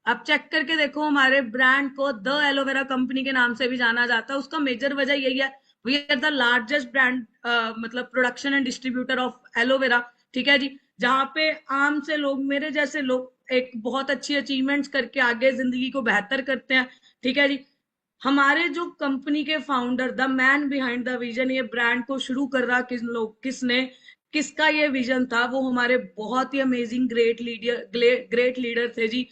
आप चेक करके देखो, हमारे ब्रांड को द एलोवेरा कंपनी के नाम से भी जाना जाता है। उसका मेजर वजह यही है, we are the largest brand मतलब production and distributor of aloe vera. ठीक है जी, जहां पे आम से लोग, मेरे जैसे लोग एक बहुत अच्छी अचीवमेंट्स करके आगे जिंदगी को बेहतर करते हैं। ठीक है जी, हमारे जो कंपनी के founder, the man behind the vision, ये ब्रांड को शुरू कर रहा किसने, किसका ये विजन था, वो हमारे बहुत ही अमेजिंग ग्रेट लीडर थे जी,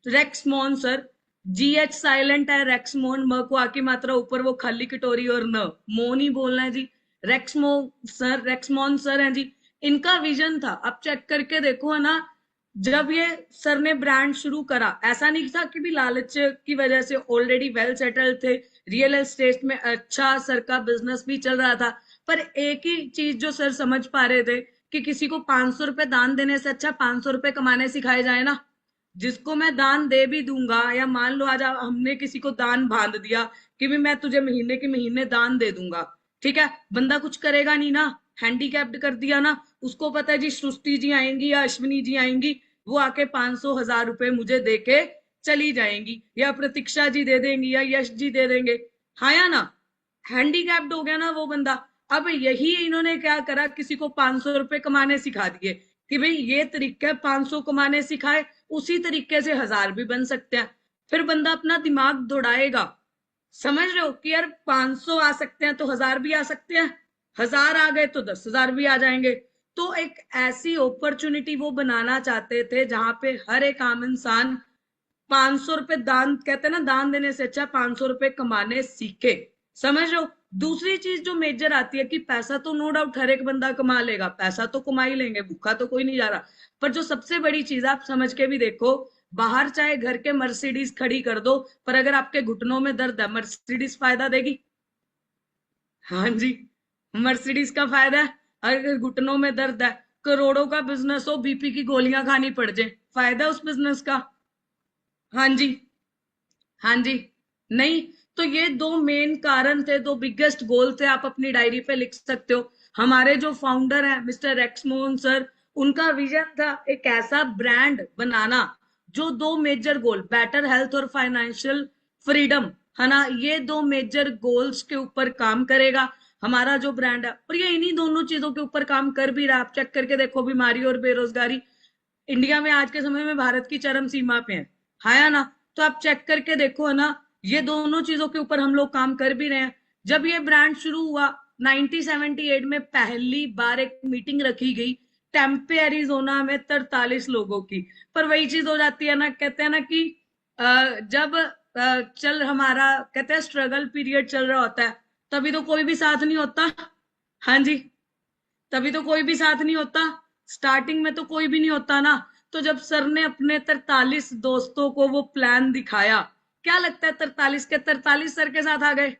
रेक्समोन सर। GH साइलेंट है, रेक्समोन, म को आकी मात्रा ऊपर वो खाली कटोरी और न मोन ही बोलना है जी। रेक्समोन सर हैं जी, इनका विजन था। आप चेक करके देखो है ना, जब ये सर ने ब्रांड शुरू करा, ऐसा नहीं था कि भी लालच की वजह से, ऑलरेडी वेल सेटल्ड थे, रियल एस्टेट में अच्छा सर का बिजनेस भी चल रहा था। पर एक ही चीज जो सर समझ पा रहे थे कि किसी को 500 रुपए दान देने से अच्छा 500 रुपए कमाने सिखाए जाए ना। जिसको मैं दान दे भी दूंगा, या मान लो आज हमने किसी को दान बांध दिया कि भी मैं तुझे महीने के महीने दान दे दूंगा, ठीक है, बंदा कुछ करेगा नहीं ना, हैंडीकैप्ड कर दिया ना, उसको पता है जी सृष्टि जी आएंगी या अश्विनी जी आएंगी, वो आके 500,000 रुपए मुझे देके चली जाएंगी, या प्रतीक्षा जी दे देंगी, या यश जी दे देंगे। हाँ या ना, हैंडीकैप्ड हो गया ना वो बंदा। अब यही इन्होंने क्या करा, किसी को 500 रुपए कमाने सिखा दिए कि भाई ये तरीका है, 500 कमाने सिखाए, उसी तरीके से 1000 भी बन सकते हैं। फिर बंदा अपना दिमाग दौड़ाएगा, समझ रहे हो कि यार 500 आ सकते हैं तो 1000 भी आ सकते हैं, 1000 आ गए तो 10,000 भी आ जाएंगे। तो एक ऐसी अपॉर्चुनिटी वो बनाना चाहते थे जहां पे हर एक आम इंसान 500 रुपए दान, कहते हैं ना, दान देने से अच्छा 500 रुपए कमाने सीखे। समझ रहे हो? दूसरी चीज जो मेजर आती है कि पैसा तो नो डाउट हर एक बंदा कमा लेगा, पैसा तो कमा ही लेंगे, भूखा तो कोई नहीं जा रहा। पर जो सबसे बड़ी चीज आप समझ के भी देखो, बाहर चाहे घर के मर्सिडीज खड़ी कर दो, पर अगर आपके घुटनों में दर्द है, मर्सिडीज फायदा देगी? हाँ जी, मर्सिडीज का फायदा है। अगर घुटनों में दर्द है, करोड़ों का बिजनेस हो, बीपी की गोलियां खानी पड़ जाए, फायदा उस बिजनेस का? हाँ जी, हाँ जी, नहीं। तो ये दो मेन कारण थे, दो बिगेस्ट गोल थे, आप अपनी डायरी पे लिख सकते हो। हमारे जो फाउंडर है मिस्टर रेक्समोहन सर, उनका विजन था एक ऐसा ब्रांड बनाना जो दो मेजर गोल, बेटर हेल्थ और फाइनेंशियल फ्रीडम, है ना, ये दो मेजर गोल्स के ऊपर काम करेगा हमारा जो ब्रांड है। और ये इन्हीं दोनों चीजों के ऊपर काम कर भी रहा है। आप चेक करके देखो, बीमारी और बेरोजगारी इंडिया में आज के समय में भारत की चरम सीमा पे है, हाँ ना? तो आप चेक करके देखो, है ना, ये दोनों चीजों के ऊपर हम लोग काम कर भी रहे हैं। जब ये ब्रांड शुरू हुआ 1978 में पहली बार एक मीटिंग रखी गई टेम्पे एरिजोना में 43 लोगों की। पर वही चीज हो जाती है ना, कहते हैं ना कि जब चल हमारा, कहते हैं स्ट्रगल पीरियड चल रहा होता है, तभी तो कोई भी साथ नहीं होता। हाँ जी, तभी तो कोई भी साथ नहीं होता, स्टार्टिंग में तो कोई भी नहीं होता ना। तो जब सर ने अपने 43 दोस्तों को वो प्लान दिखाया, क्या लगता है 43 के 43 सर के साथ आ गए?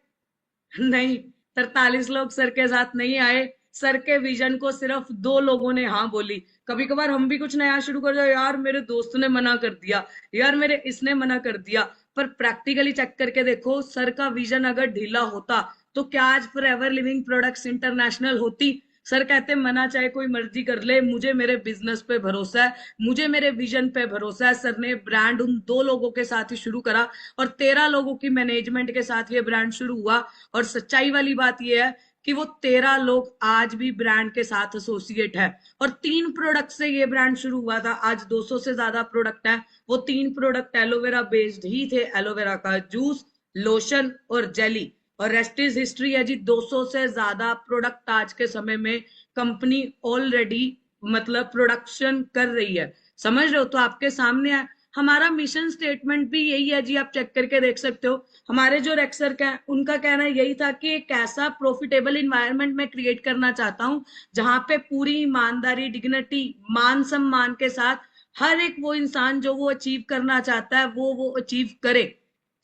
नहीं, 43 लोग सर के साथ नहीं आए। सर के विजन को सिर्फ 2 लोगों ने हाँ बोली। कभी कभार हम भी कुछ नया शुरू कर जाए, यार मेरे दोस्त ने मना कर दिया, यार मेरे इसने मना कर दिया। पर प्रैक्टिकली चेक करके देखो, सर का विजन अगर ढीला होता तो क्या आज फॉरएवर लिविंग प्रोडक्ट्स इंटरनेशनल होती? सर कहते मना चाहे कोई मर्जी कर ले, मुझे मेरे बिजनेस पे भरोसा है, मुझे मेरे विजन पे भरोसा है। सर ने ब्रांड उन 2 लोगों के साथ ही शुरू करा और 13 लोगों की मैनेजमेंट के साथ ये ब्रांड शुरू हुआ। और सच्चाई वाली बात ये है कि वो 13 लोग आज भी ब्रांड के साथ एसोसिएट है। और 3 प्रोडक्ट से ये ब्रांड शुरू हुआ था, आज 200 से ज्यादा प्रोडक्ट है। वो 3 प्रोडक्ट एलोवेरा बेस्ड ही थे, एलोवेरा का जूस, लोशन और जेली। और रेस्ट इज हिस्ट्री है जी, 200 से ज्यादा प्रोडक्ट आज के समय में कंपनी ऑलरेडी मतलब प्रोडक्शन कर रही है। समझ रहे हो? तो आपके सामने है, हमारा मिशन स्टेटमेंट भी यही है जी, आप चेक करके देख सकते हो। हमारे जो रेक्सर का उनका कहना यही था कि एक ऐसा प्रॉफिटेबल इन्वायरमेंट में क्रिएट करना चाहता हूं जहां पे पूरी ईमानदारी, डिग्निटी, मान सम्मान के साथ हर एक वो इंसान जो वो अचीव करना चाहता है वो अचीव करे।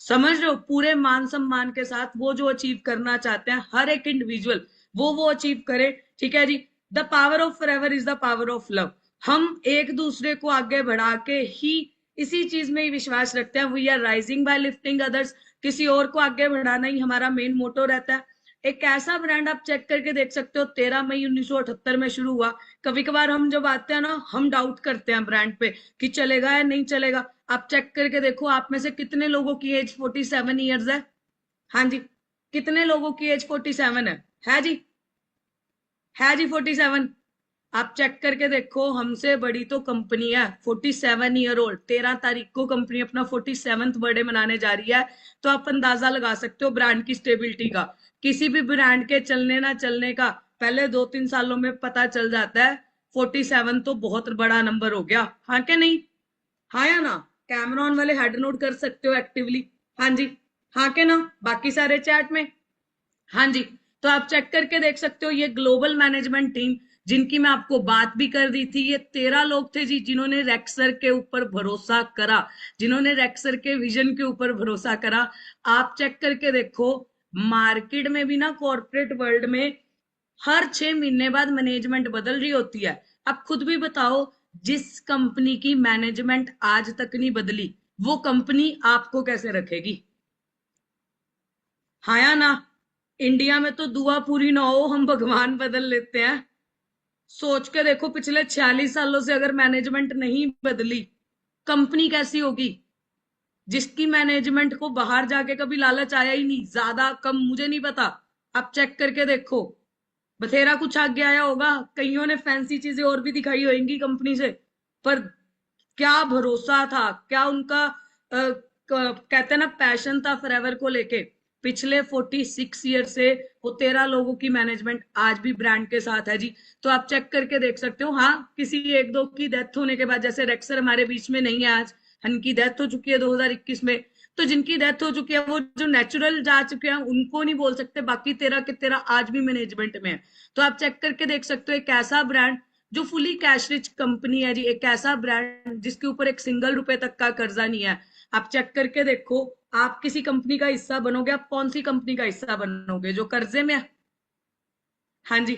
समझ रहे हो? पूरे मान सम्मान के साथ वो जो अचीव करना चाहते हैं हर एक इंडिविजुअल वो अचीव करे। ठीक है जी। The power of forever is the power of love. हम एक दूसरे को आगे बढ़ा के ही इसी चीज में ही विश्वास रखते हैं। We are rising by lifting others. किसी और को आगे बढ़ाना ही हमारा मेन मोटो रहता है। एक ऐसा ब्रांड आप चेक करके देख सकते हो 13 मई 1978 में शुरू हुआ। कभी कभार हम जब आते हैं ना, हम डाउट करते हैं ब्रांड पे कि चलेगा या नहीं चलेगा। आप चेक करके देखो, आप में से कितने लोगों की एज 47 ईयर्स है? हाँ जी, कितने लोगों की एज 47 है जी? है जी 47। आप चेक करके देखो, हमसे बड़ी तो कंपनी है 47 ईयर ओल्ड। 13 तारीख को कंपनी अपना 47th बर्थडे मनाने जा रही है। तो आप अंदाजा लगा सकते हो ब्रांड की स्टेबिलिटी का। किसी भी ब्रांड के चलने ना चलने का पहले 2-3 सालों में पता चल जाता है। 47 तो बहुत बड़ा नंबर हो गया, हाँ क्या नहीं? हाँ या ना? कैमरॉन वाले हेड नोट कर सकते हो एक्टिवली। हाँ जी, हाँ के ना? बाकी सारे चैट में हाँ जी। तो आप चेक करके देख सकते हो, ये ग्लोबल मैनेजमेंट टीम जिनकी मैं आपको बात भी कर दी थी, ये 13 लोग थे जी जिन्होंने रेक्सर के ऊपर भरोसा करा, जिन्होंने रेक्सर के विजन के ऊपर भरोसा करा। आप चेक करके देखो, मार्केट में भी ना, कॉर्पोरेट वर्ल्ड में हर 6 महीने बाद मैनेजमेंट बदल रही होती है। आप खुद भी बताओ, जिस कंपनी की मैनेजमेंट आज तक नहीं बदली वो कंपनी आपको कैसे रखेगी? हाँ या ना? इंडिया में तो दुआ पूरी ना हो हम भगवान बदल लेते हैं। सोच के देखो, पिछले 46 सालों से अगर मैनेजमेंट नहीं बदली, कंपनी कैसी होगी? जिसकी मैनेजमेंट को बाहर जाके कभी लालच आया ही नहीं, ज्यादा कम मुझे नहीं पता। आप चेक करके देखो, बथेरा कुछ आगे आया होगा, कईयों ने फैंसी चीजें और भी दिखाई होंगी कंपनी से, पर क्या भरोसा था, क्या उनका कहते हैं ना पैशन था फॉरएवर को लेके। पिछले 46 ईयर से वो 13 लोगों की मैनेजमेंट आज भी ब्रांड के साथ है जी। तो आप चेक करके देख सकते हो। हाँ, किसी 1-2 की डेथ होने के बाद, जैसे रेक्सर हमारे बीच में नहीं है आज, उनकी डेथ हो चुकी है 2021 में। तो जिनकी डेथ हो चुकी है वो जो नेचुरल जा चुके हैं उनको नहीं बोल सकते, बाकी 13 के 13 आज भी मैनेजमेंट में है। तो आप चेक करके देख सकते हो, एक ऐसा ब्रांड जो फुली कैश रिच कंपनी है जी, एक ऐसा ब्रांड जिसके ऊपर एक सिंगल रुपए तक का कर्जा नहीं है। आप चेक करके देखो, आप किसी कंपनी का हिस्सा बनोगे, आप कौन सी कंपनी का हिस्सा बनोगे? जो कर्जे में है? हाँ जी,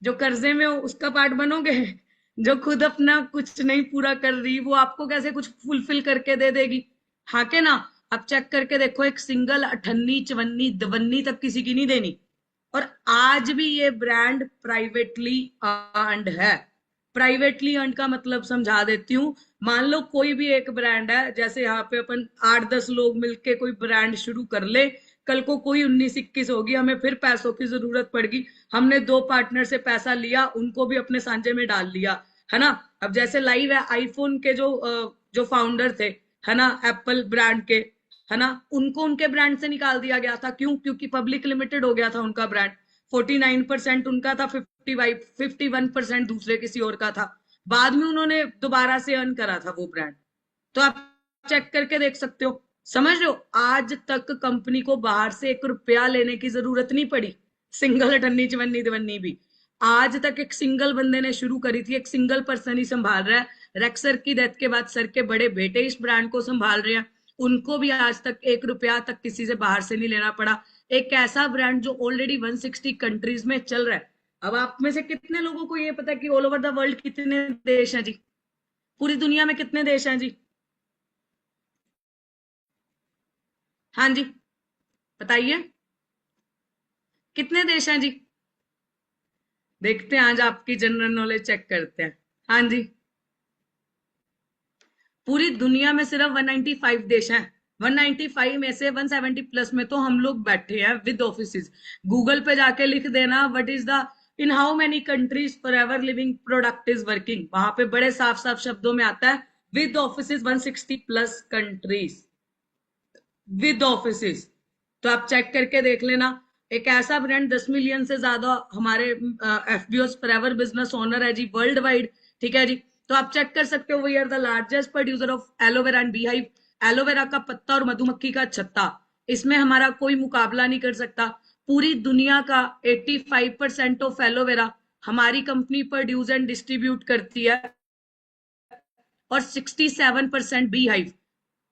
जो कर्जे में हो उसका पार्ट बनोगे? जो खुद अपना कुछ नहीं पूरा कर रही वो आपको कैसे कुछ फुलफिल करके दे देगी? हाँ के ना? आप चेक करके देखो, एक सिंगल 58, 54, 52 तक किसी की नहीं देनी। और आज भी ये ब्रांड प्राइवेटली अर्न्ड है। प्राइवेटली अर्न का मतलब समझा देती हूँ। मान लो कोई भी एक ब्रांड है, जैसे यहाँ पे अपन 8-10 लोग मिलके कोई ब्रांड शुरू कर ले, कल को कोई 19-21 होगी, हमें फिर पैसों की जरूरत पड़गी, हमने 2 पार्टनर से पैसा लिया, उनको भी अपने सांचे में डाल लिया, है ना? अब जैसे लाइव है, आईफोन के जो फाउंडर थे, है ना, एप्पल ब्रांड के, है ना, उनको उनके ब्रांड से निकाल दिया गया था। क्यों? क्योंकि पब्लिक लिमिटेड हो गया था उनका ब्रांड। 49% उनका था, 51% दूसरे किसी और का था। बाद में उन्होंने दोबारा से अर्न करा था वो ब्रांड। तो आप चेक करके देख सकते हो। समझ लो, आज तक कंपनी को बाहर से 1 रुपया लेने की जरूरत नहीं पड़ी। सिंगल 58 भी आज तक एक सिंगल बंदे ने शुरू करी थी, एक सिंगल पर्सन ही संभाल रहा है। रेक्सर की डेथ के बाद सर के बड़े बेटे इस ब्रांड को संभाल रहे हैं, उनको भी आज तक 1 रुपया तक किसी से बाहर से नहीं लेना पड़ा। एक ऐसा ब्रांड जो ऑलरेडी 160 कंट्रीज में चल रहा है। अब आप में से कितने लोगों को ये पता है कि ऑल ओवर द वर्ल्ड कितने देश हैं जी? पूरी दुनिया में कितने देश हैं जी? हाँ जी, बताइए कितने देश हैं जी? देखते हैं, आज आपकी जनरल नॉलेज चेक करते हैं। हाँ जी, पूरी दुनिया में सिर्फ 195 देश हैं। 195 में से 170 प्लस में तो हम लोग बैठे हैं विद ऑफिसेज। गूगल पे जाके लिख देना what is the in how many countries forever living product is working, वहां पे बड़े साफ साफ शब्दों में आता है with offices 160 plus countries with offices. तो आप चेक करके देख लेना। एक ऐसा ब्रांड 10 मिलियन से ज्यादा हमारे एफबीओ फॉरएवर बिजनेस ओनर है जी वर्ल्ड वाइड। ठीक है जी, तो आप चेक कर सकते हो, we are the largest producer of aloe vera and beehive. Aloe vera का पत्ता और मधुमक्खी का छत्ता, इसमें हमारा कोई मुकाबला नहीं कर सकता। पूरी दुनिया का 85% ऑफ एलोवेरा हमारी कंपनी प्रोड्यूस एंड डिस्ट्रीब्यूट करती है और 67% बी हाइव।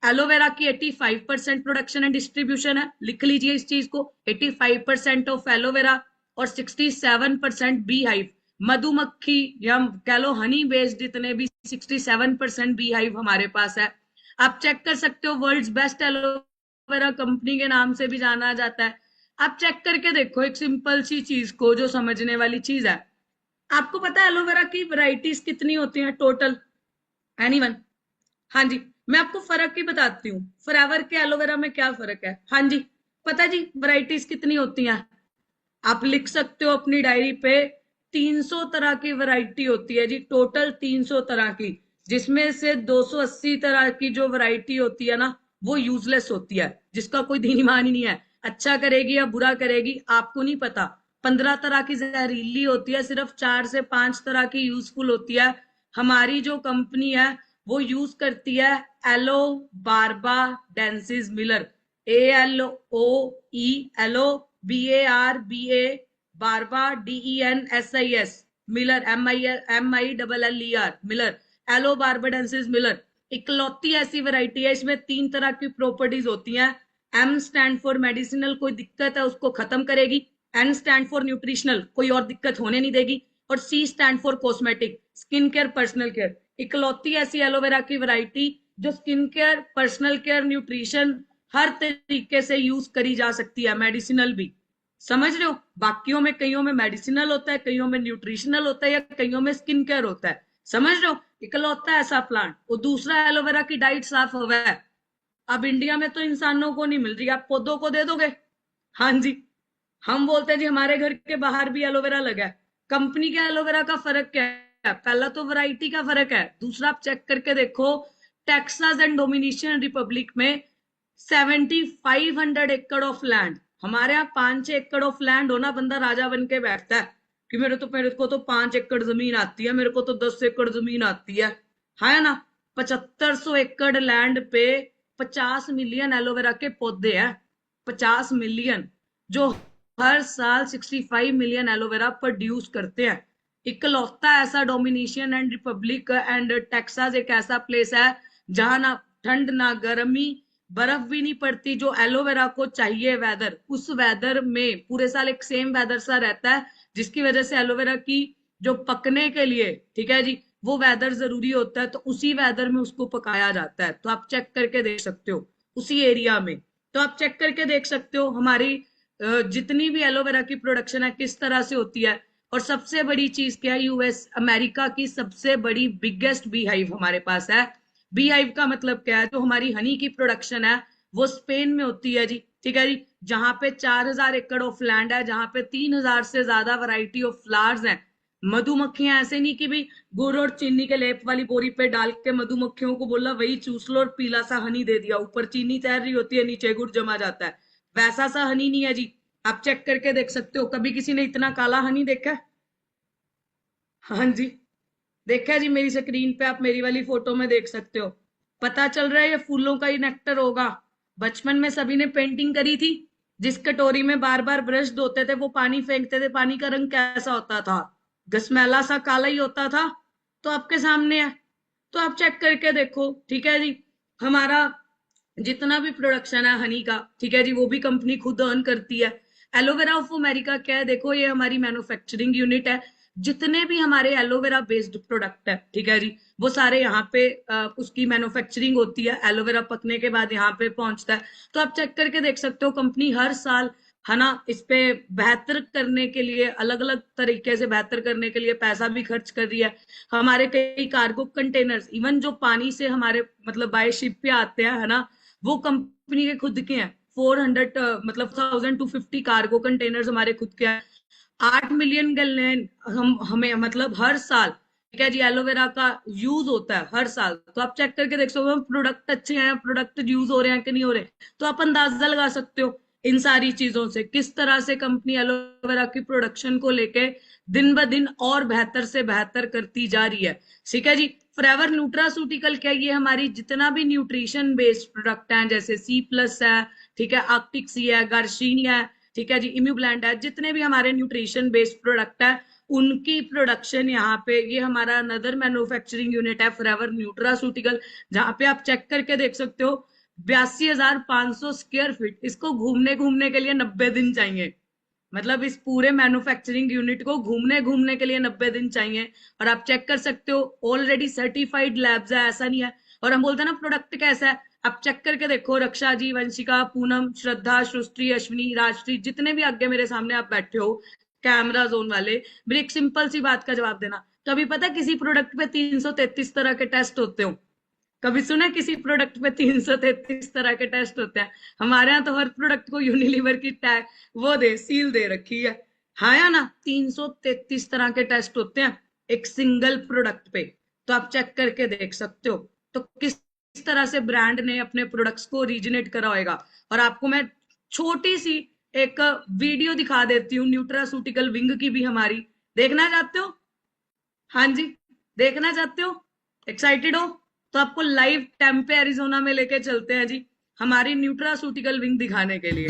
एलोवेरा की 85% प्रोडक्शन एंड डिस्ट्रीब्यूशन है, लिख लीजिए इस चीज को, 85% ऑफ एलोवेरा और 67% बी हाइव। मधुमक्खी या कह लो हनी बेस्ड जितने भी 67% बी हाइव हमारे पास है। आप चेक कर सकते हो, वर्ल्ड्स बेस्ट एलोवेरा कंपनी के नाम से भी जाना जाता है। आप चेक करके देखो एक सिंपल सी चीज को जो समझने वाली चीज है। आपको पता है एलोवेरा की वैरायटीज कितनी होती हैं टोटल? एनीवन? हाँ जी, मैं आपको फर्क ही बताती हूँ। फॉरएवर के एलोवेरा में क्या फर्क है? हाँ जी पता जी, वैरायटीज कितनी होती हैं? आप लिख सकते हो अपनी डायरी पे, 300 तरह की वैरायटी होती है जी, टोटल 300 तरह की, जिसमें से 280 तरह की जो वैरायटी होती है ना वो यूजलेस होती है, जिसका कोई दीन ईमान ही नहीं है। अच्छा करेगी या बुरा करेगी आपको नहीं पता। 15 तरह की जहरीली होती है, सिर्फ 4 से 5 तरह की यूजफुल होती है। हमारी जो कंपनी है वो यूज करती है aloe barbadensis Miller, ALOE aloe BARBA barba DENSIS Miller MILLER Miller, aloe barbadensis Miller. इकलौती ऐसी वैरायटी है, इसमें 3 तरह की प्रॉपर्टीज होती हैं। M स्टैंड फॉर मेडिसिनल, कोई दिक्कत है उसको खत्म करेगी। N स्टैंड फॉर न्यूट्रिशनल, कोई और दिक्कत होने नहीं देगी। और C stand for cosmetic, skin care, personal care. इकलौती ऐसी एलोवेरा की वैरायटी जो skin care, personal care, nutrition हर तरीके से यूज करी जा सकती है, मेडिसिनल भी। समझ रहे हो? बाकियों में कईयों में मेडिसिनल होता है, कईयों में न्यूट्रिशनल होता है, या कईयों में स्किन केयर होता है। समझ रहे हो? इकलौता ऐसा प्लांट। और दूसरा, एलोवेरा की डाइट साफ हुआ है। अब इंडिया में तो इंसानों को नहीं मिल रही, आप पौधों को दे दोगे? हाँ जी, हम बोलते हैं जी हमारे घर के बाहर भी एलोवेरा लगा है। कंपनी के एलोवेरा का फर्क क्या है? पहला तो वैरायटी का फर्क है, दूसरा आप चेक करके देखो, टेक्सास एंड डोमिनिकन रिपब्लिक में 7500 एकड़ ऑफ लैंड, हमारे यहाँ 5-6 एकड़ ऑफ लैंड होना, बंदा राजा बन के बैठता है कि मेरे को तो 5 एकड़ जमीन आती है, मेरे को तो 10 एकड़ जमीन आती है ना। 7500 एकड़ लैंड पे 50 मिलियन एलोवेरा के पौधे हैं, 50 मिलियन, जो हर साल 65 मिलियन एलोवेरा प्रोड्यूस करते हैं। इकलौता ऐसा Dominican and Republic and Texas एक ऐसा प्लेस है जहां ना ठंड ना गर्मी, बर्फ भी नहीं पड़ती, जो एलोवेरा को चाहिए वेदर, उस वेदर में पूरे साल एक सेम वेदर सा रहता है, जिसकी वजह से एलोवेरा की जो पकने के लिए, ठीक है जी, वो वेदर जरूरी होता है, तो उसी वेदर में उसको पकाया जाता है। तो आप चेक करके देख सकते हो उसी एरिया में। तो आप चेक करके देख सकते हो हमारी जितनी भी एलोवेरा की प्रोडक्शन है किस तरह से होती है। और सबसे बड़ी चीज क्या है, यूएस अमेरिका की सबसे बड़ी बिगेस्ट बी हाइव हमारे पास है। बी हाइव का मतलब क्या है, जो हमारी हनी की प्रोडक्शन है वो स्पेन में होती है जी, ठीक है जी, जहां पे 4000 एकड़ ऑफ लैंड है, जहां पे 3000 से ज्यादा वैरायटी ऑफ फ्लावर्स हैं। मधुमक्खियां ऐसे नहीं कि भी गुड़ और चीनी के लेप वाली बोरी पे डाल के मधुमक्खियों को बोला वही चूस लो और पीला सा हनी दे दिया, ऊपर चीनी तैर रही होती है, नीचे गुड़ जमा जाता है, वैसा सा हनी नहीं है जी। आप चेक करके देख सकते हो, कभी किसी ने इतना काला हनी देखा है? हाँ जी, देखा है जी, मेरी स्क्रीन पे आप मेरी वाली फोटो में देख सकते हो, पता चल रहा है ये फूलों का ही नेक्टर होगा। बचपन में सभी ने पेंटिंग करी थी, जिस कटोरी में बार बार ब्रश धोते थे वो पानी फेंकते थे, पानी का रंग कैसा होता था? घसमैला सा काला ही होता था। तो आपके सामने है, तो आप चेक करके देखो, ठीक है जी। हमारा जितना भी प्रोडक्शन है हनी का, ठीक है जी, वो भी कंपनी खुद अर्न करती है। एलोवेरा ऑफ अमेरिका क्या है, देखो ये हमारी मैन्युफैक्चरिंग यूनिट है। जितने भी हमारे एलोवेरा बेस्ड प्रोडक्ट है, ठीक है जी, वो सारे यहाँ पे उसकी मैन्युफैक्चरिंग होती है, एलोवेरा पकने के बाद यहाँ पे पहुंचता है। तो आप चेक करके देख सकते हो, कंपनी हर साल है ना इस पे बेहतर करने के लिए, अलग अलग तरीके से बेहतर करने के लिए पैसा भी खर्च कर रही है। हमारे कई कार्गो कंटेनर्स, इवन जो पानी से हमारे मतलब बाय शिप पे आते हैं, है ना, वो कंपनी के खुद के हैं। 1250 कार्गो कंटेनर्स हमारे खुद के हैं। 8 मिलियन गैलन हमें मतलब हर साल, ठीक है जी, एलोवेरा का यूज होता है हर साल। तो आप चेक करके देख सकते हो प्रोडक्ट अच्छे हैं, प्रोडक्ट यूज हो रहे हैं कि नहीं हो रहे। तो आप अंदाजा लगा सकते हो इन सारी चीजों से किस तरह से कंपनी एलोवेरा की प्रोडक्शन को लेके दिन ब दिन और बेहतर से बेहतर करती जा रही है, ठीक है जी। फॉरएवर न्यूट्रासूटिकल क्या, ये हमारी जितना भी न्यूट्रिशन बेस्ड प्रोडक्ट हैं, जैसे C+ है, ठीक है, आर्कटिक सी है, गार्शीनी है, ठीक है जी, इम्यूब्लेंड है, जितने भी हमारे न्यूट्रिशन बेस्ड प्रोडक्ट है उनकी प्रोडक्शन यहाँ पे, ये हमारा अनदर मैन्युफैक्चरिंग यूनिट है फॉरएवर न्यूट्रासूटिकल, जहां पे आप चेक करके देख सकते हो 82,500 स्क्वायर फीट। इसको घूमने के लिए 90 दिन चाहिए, मतलब इस पूरे मैन्युफैक्चरिंग यूनिट को घूमने के लिए 90 दिन चाहिए। और आप चेक कर सकते हो ऑलरेडी सर्टिफाइड लैब्स है, ऐसा नहीं है। और हम बोलते हैं ना प्रोडक्ट कैसा है, आप चेक करके देखो, रक्षा जी, वंशिका, पूनम, श्रद्धा, सृष्टि, अश्विनी, राजश्री, जितने भी आगे मेरे सामने आप बैठे हो कैमरा जोन वाले, मेरी एक सिंपल सी बात का जवाब देना, कभी पता किसी प्रोडक्ट पे 333 तरह के टेस्ट होते हो? कभी सुना किसी प्रोडक्ट पे 333 तरह के टेस्ट होते हैं? हमारे यहाँ तो हर प्रोडक्ट को यूनिलीवर की टैग वो सील दे रखी है, हाँ या ना? 333 तरह के टेस्ट होते हैं एक सिंगल प्रोडक्ट पे, तो आप चेक करके देख सकते हो। तो किस तरह से ब्रांड ने अपने प्रोडक्ट्स को ओरिजिनेट करा होगा। और आपको मैं छोटी सी एक वीडियो दिखा देती हूँ न्यूट्रासूटिकल विंग की भी हमारी, देखना चाहते हो? हाँ जी, देखना चाहते हो? एक्साइटेड हो? तो आपको लाइव टेम्पे एरिजोना में लेके चलते हैं जी, हमारी न्यूट्रासूटिकल विंग दिखाने के लिए।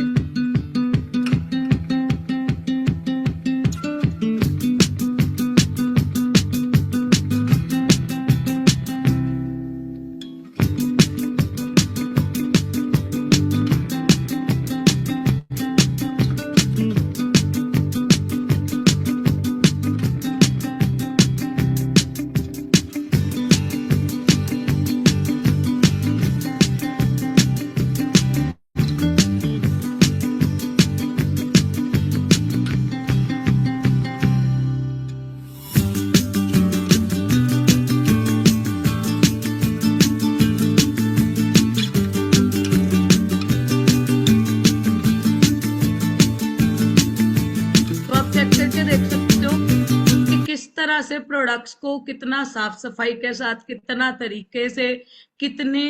से प्रोडक्ट्स को कितना साफ सफाई के साथ, कितना तरीके से, कितने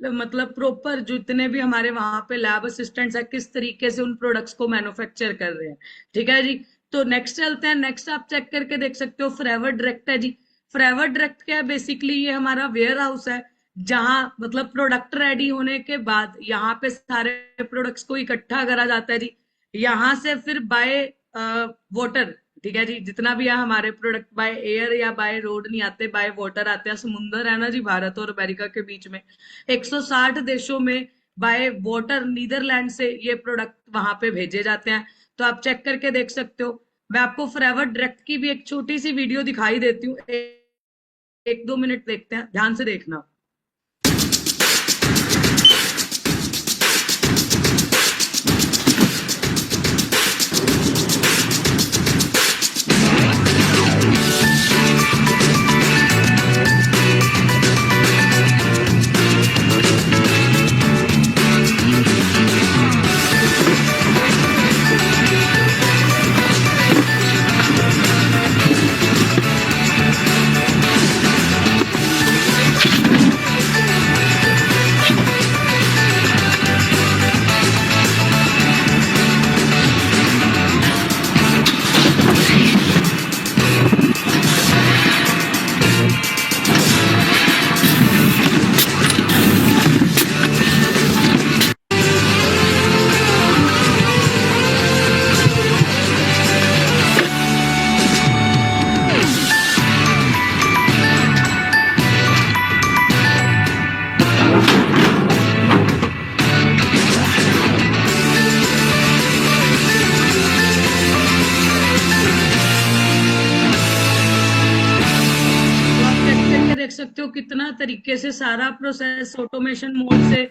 मतलब प्रॉपर जितने भी हमारे वहां पे लैब असिस्टेंट्स है, किस तरीके से उन प्रोडक्ट्स को मैन्युफैक्चर कर रहे हैं। ठीक है जी, तो नेक्स्ट चलते हैं। नेक्स्ट आप चेक करके देख सकते हो फॉरएवर डायरेक्ट है जी। फॉरएवर डायरेक्ट क्या है, बेसिकली ये हमारा वेयर हाउस है, जहां मतलब प्रोडक्ट रेडी होने के बाद यहाँ पे सारे प्रोडक्ट्स को इकट्ठा करा जाता है जी। यहाँ से फिर बाय वाटर, ठीक है जी, जितना भी है हमारे प्रोडक्ट बाय एयर या बाय रोड नहीं आते, बाय वाटर आते हैं। समुंदर है ना जी भारत और अमेरिका के बीच में, 160 देशों में बाय वाटर नीदरलैंड से ये प्रोडक्ट वहां पे भेजे जाते हैं। तो आप चेक करके देख सकते हो। मैं आपको फॉरएवर डायरेक्ट की भी एक छोटी सी वीडियो दिखाई देती हूँ, 1-2 मिनट देखते हैं, ध्यान से देखना। सकते हो कितना तरीके से सारा प्रोसेस ऑटोमेशन मोड से